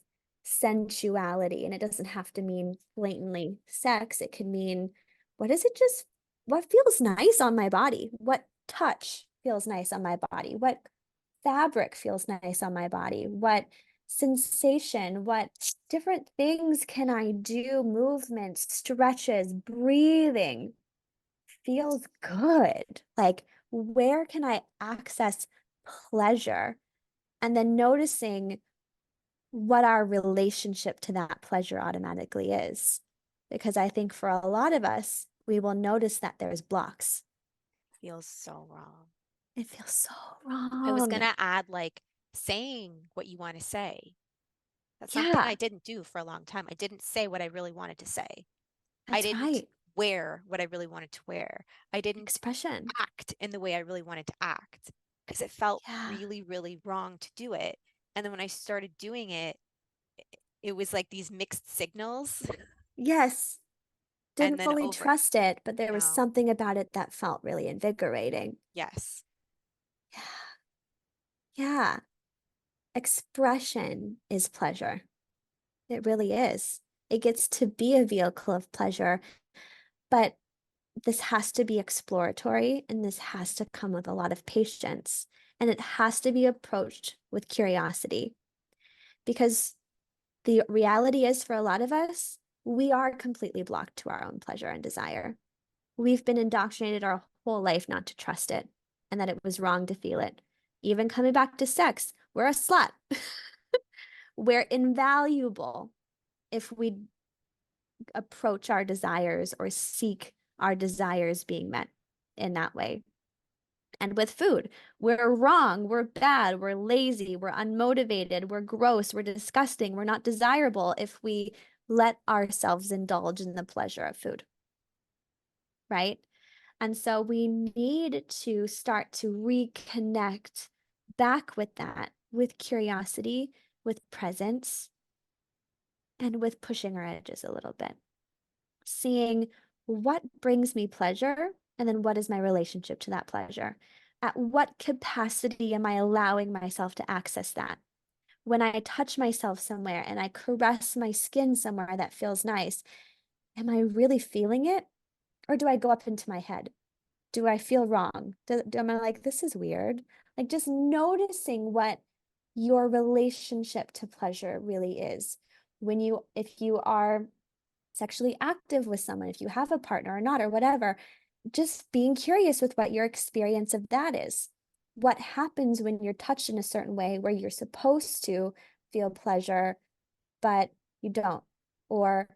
sensuality. And it doesn't have to mean blatantly sex. It can mean, what feels nice on my body? What touch feels nice on my body? What fabric feels nice on my body? What sensation? What different things can I do? Movements, stretches, breathing feels good. Like, where can I access pleasure? And then noticing what our relationship to that pleasure automatically is. Because I think for a lot of us, we will notice that there's blocks. Feels so wrong. It feels so I was wrong. gonna add like saying what you want to say. That's something I Yeah, didn't do for a long time. I didn't say what I really wanted to say. I that's didn't right. wear what I really wanted to wear. I didn't Expression. act in the way I really wanted to act because it felt Yeah. really, really wrong to do it. And then when I started doing it, it was like these mixed signals. Yes. And Didn't then fully over, trust it, but there was no, something about it that felt really invigorating. yes, Yeah. Yeah. Expression is pleasure. It really is. It gets to be a vehicle of pleasure, but this has to be exploratory and this has to come with a lot of patience and it has to be approached with curiosity because the reality is for a lot of us, we are completely blocked to our own pleasure and desire. We've been indoctrinated our whole life not to trust it and that it was wrong to feel it. Even coming back to sex, we're a slut. We're invaluable if we approach our desires or seek our desires being met in that way. And with food, we're wrong, we're bad, we're lazy, we're unmotivated, we're gross, we're disgusting, we're not desirable if we let ourselves indulge in the pleasure of food, right? And so we need to start to reconnect back with that, with curiosity, with presence, and with pushing our edges a little bit. Seeing what brings me pleasure and then what is my relationship to that pleasure? At what capacity am I allowing myself to access that? When I touch myself somewhere and I caress my skin somewhere that feels nice, am I really feeling it? Or do I go up into my head? Do I feel wrong? Am I like, this is weird? Like just noticing what your relationship to pleasure really is. If you are sexually active with someone, if you have a partner or not, or whatever, just being curious with what your experience of that is. What happens when you're touched in a certain way where you're supposed to feel pleasure, but you don't, or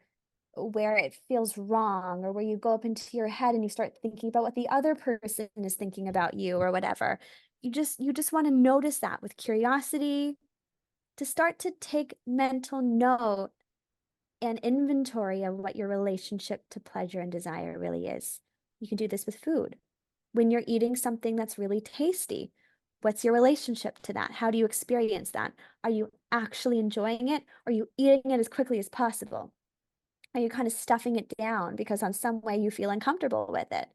where it feels wrong, or where you go up into your head and you start thinking about what the other person is thinking about you or whatever. You just want to notice that with curiosity, to start to take mental note and inventory of what your relationship to pleasure and desire really is. You can do this with food. When you're eating something that's really tasty, what's your relationship to that? How do you experience that? Are you actually enjoying it? Or are you eating it as quickly as possible? Are you kind of stuffing it down because on some way you feel uncomfortable with it?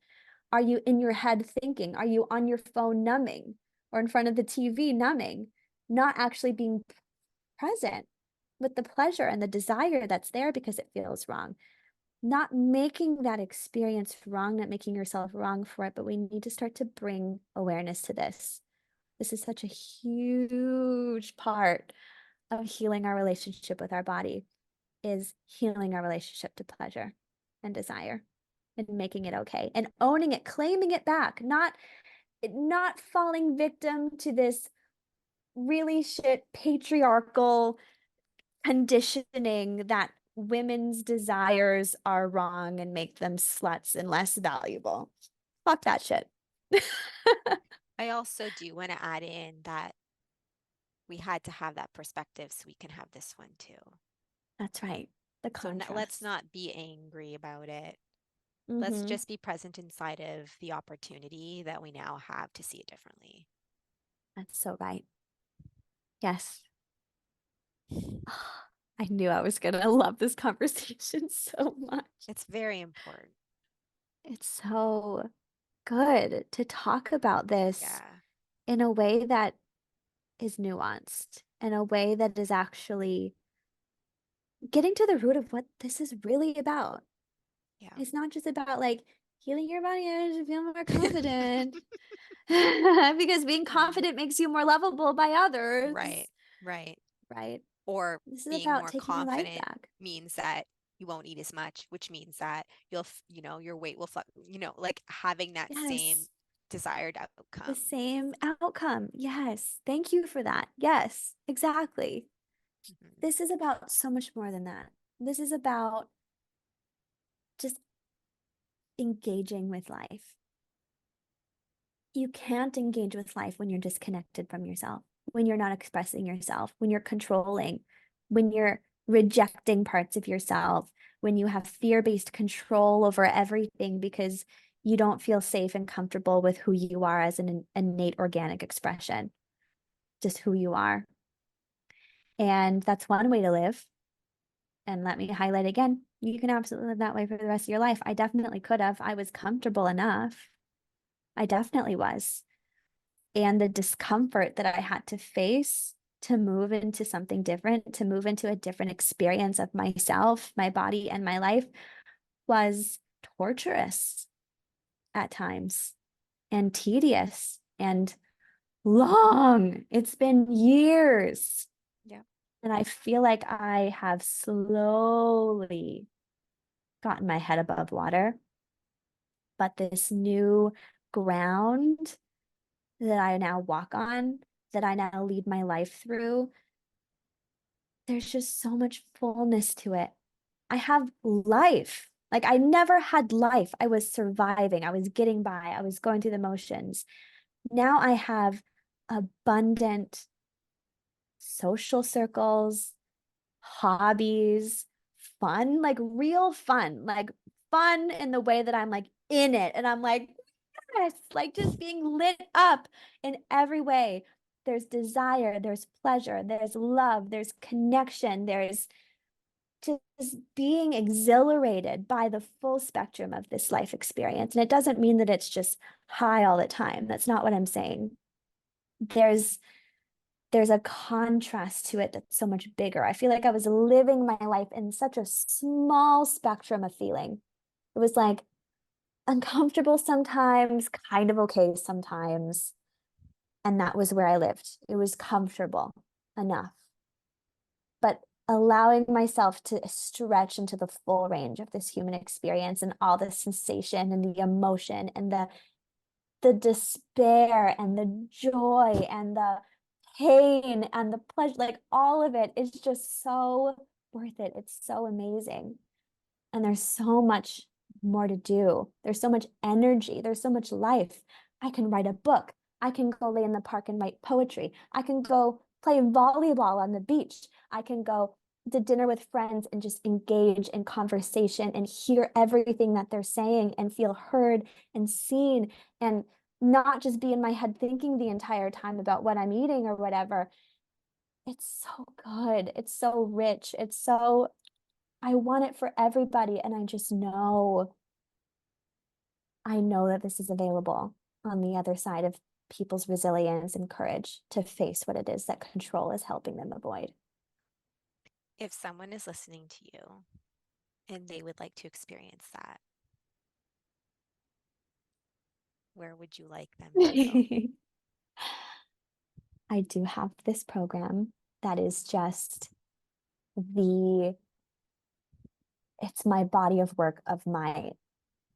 Are you in your head thinking? Are you on your phone numbing or in front of the TV numbing, not actually being present with the pleasure and the desire that's there because it feels wrong? Not making that experience wrong, not making yourself wrong for it, but we need to start to bring awareness to this. This is such a huge part of healing our relationship with our body, is healing our relationship to pleasure and desire and making it okay and owning it, claiming it back, not falling victim to this really shit patriarchal conditioning that women's desires are wrong and make them sluts and less valuable. Fuck that shit. I also do want to add in that we had to have that perspective so we can have this one too. That's right. The So let's contrast. not be angry about it. Let's Mm-hmm. just be present inside of the opportunity that we now have to see it differently. That's so right. Yes. I knew I was gonna love this conversation so much. It's very important. It's so good to talk about this Yeah. in a way that is nuanced, in a way that is actually getting to the root of what this is really about. Yeah. It's not just about like healing your body image to feel more confident, because being Mhm. confident makes you more lovable by Right. others, Right. right? Or This is being about more taking your life confident back. means that you won't eat as much, which means that your weight will, like having that same Yes, desired the outcome. same outcome. Yes, thank you for that. Yes, exactly. Mhm. This is about so much more than that. This is about just engaging with life. You can't engage with life when you're disconnected from yourself, when you're not expressing yourself, when you're controlling, when you're rejecting parts of yourself, when you have fear-based control over everything because you don't feel safe and comfortable with who you are as an innate organic expression, just who you are. And that's one way to live. And let me highlight again, you can absolutely live that way for the rest of your life. I definitely could have. I was comfortable enough. I definitely was. And the discomfort that I had to face to move into something different, to move into a different experience of myself, my body, and my life was torturous at times and tedious and long. It's been years. Yeah. And I feel like I have slowly gotten my head above water. But this new ground that I now walk on, that I now lead my life through, there's just so much fullness to it. I have life. Like I never had life. I was surviving. I was getting by. I was going through the motions. Now I have abundant social circles, hobbies, fun, like real fun, like fun in the way that I'm like in it. And I'm like, yes, like just being lit up in every way. There's desire, there's pleasure, there's love, there's connection, there's just being exhilarated by the full spectrum of this life experience. And it doesn't mean that it's just high all the time. That's not what I'm saying. There's there's a contrast to it that's so much bigger. I feel like I was living my life in such a small spectrum of feeling. It was like uncomfortable sometimes, kind of okay sometimes. And that was where I lived. It was comfortable enough, but allowing myself to stretch into the full range of this human experience and all the sensation and the emotion and the despair and the joy and the pain and the pleasure, like all of it is just so worth it. It's so amazing. And there's so much more to do. There's so much energy. There's so much life. I can write a book. I can go lay in the park and write poetry. I can go play volleyball on the beach. I can go to dinner with friends and just engage in conversation and hear everything that they're saying and feel heard and seen and not just be in my head thinking the entire time about what I'm eating or whatever. It's so good. It's so rich. It's so I want it for everybody. And I know that this is available on the other side of people's resilience and courage to face what it is that control is helping them avoid. If someone is listening to you and they would like to experience that, where would you like them to go? I do have this program that is just the, it's my body of work of my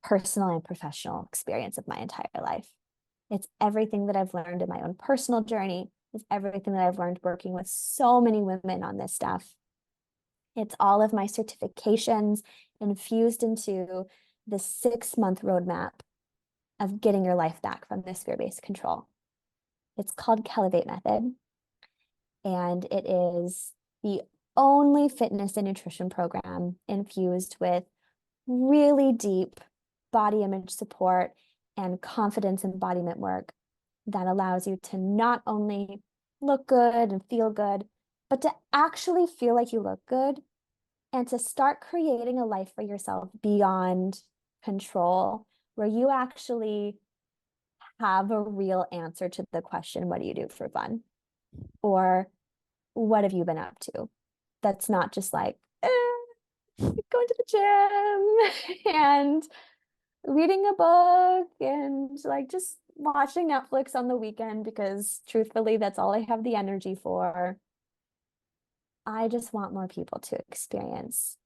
personal and professional experience of my entire life. It's everything that I've learned in my own personal journey. It's everything that I've learned working with so many women on this stuff. It's all of my certifications infused into the 6-month roadmap of getting your life back from this fear-based control. It's called Kelevate Method, and it is the only fitness and nutrition program infused with really deep body image support and confidence embodiment work that allows you to not only look good and feel good, but to actually feel like you look good and to start creating a life for yourself beyond control, where you actually have a real answer to the question, what do you do for fun? Or what have you been up to? That's not just like, going to the gym and reading a book and like just watching Netflix on the weekend because truthfully, that's all I have the energy for. I just want more people to experience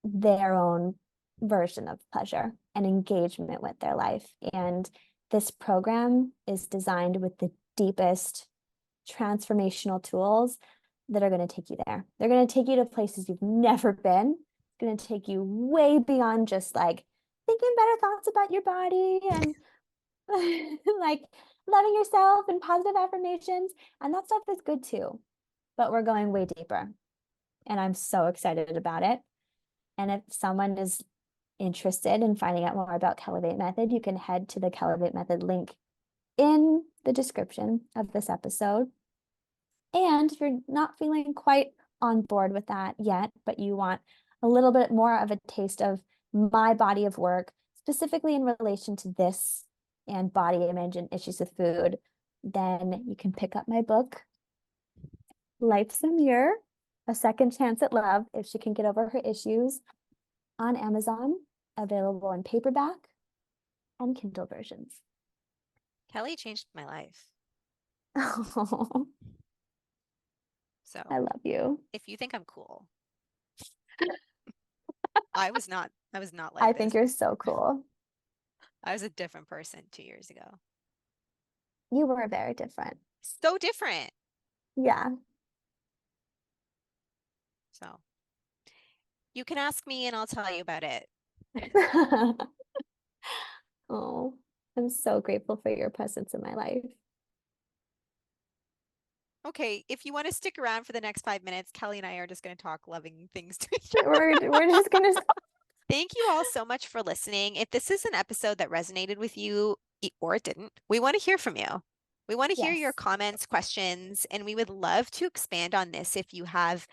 their own version of pleasure and engagement with their life. And this program is designed with the deepest transformational tools that are going to take you there. They're going to take you to places you've never been. It's going to take you way beyond just like thinking better thoughts about your body and like loving yourself and positive affirmations. And that stuff is good too. But we're going way deeper. And I'm so excited about it. And if someone is interested in finding out more about Kelevate Method, you can head to the Kelevate Method link in the description of this episode. And if you're not feeling quite on board with that yet, but you want a little bit more of a taste of my body of work, specifically in relation to this and body image and issues with food, then you can pick up my book, Life's a Mirror, A Second Chance at Love, if she can get over her issues, on Amazon, available in paperback and Kindle versions. Kelly changed my life. Oh, So I love you. if you think I'm cool, I was not like I this. think you're so cool. I was a different person 2 years ago. You were very different. So different. Yeah. So you can ask me and I'll tell you about it. Oh, I'm so grateful for your presence in my life. Okay, if you want to stick around for the next 5 minutes, Kelly and I are just going to talk loving things to each other. We're just gonna Thank you all so much for listening. If this is an episode that resonated with you or it didn't, we want to hear from you. We want to hear your yes, comments, questions, and we would love to expand on this if you have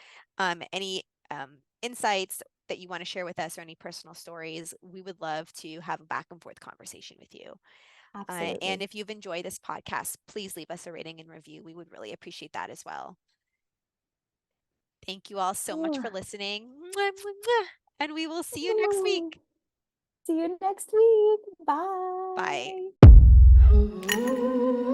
any insights that you want to share with us or any personal stories. We would love to have a back and forth conversation with you. And absolutely. if you've enjoyed this podcast, please leave us a rating and review. We would really appreciate that as well. Thank you all so much Ooh. for listening. And we will see you next week. See you next week. Bye. Bye.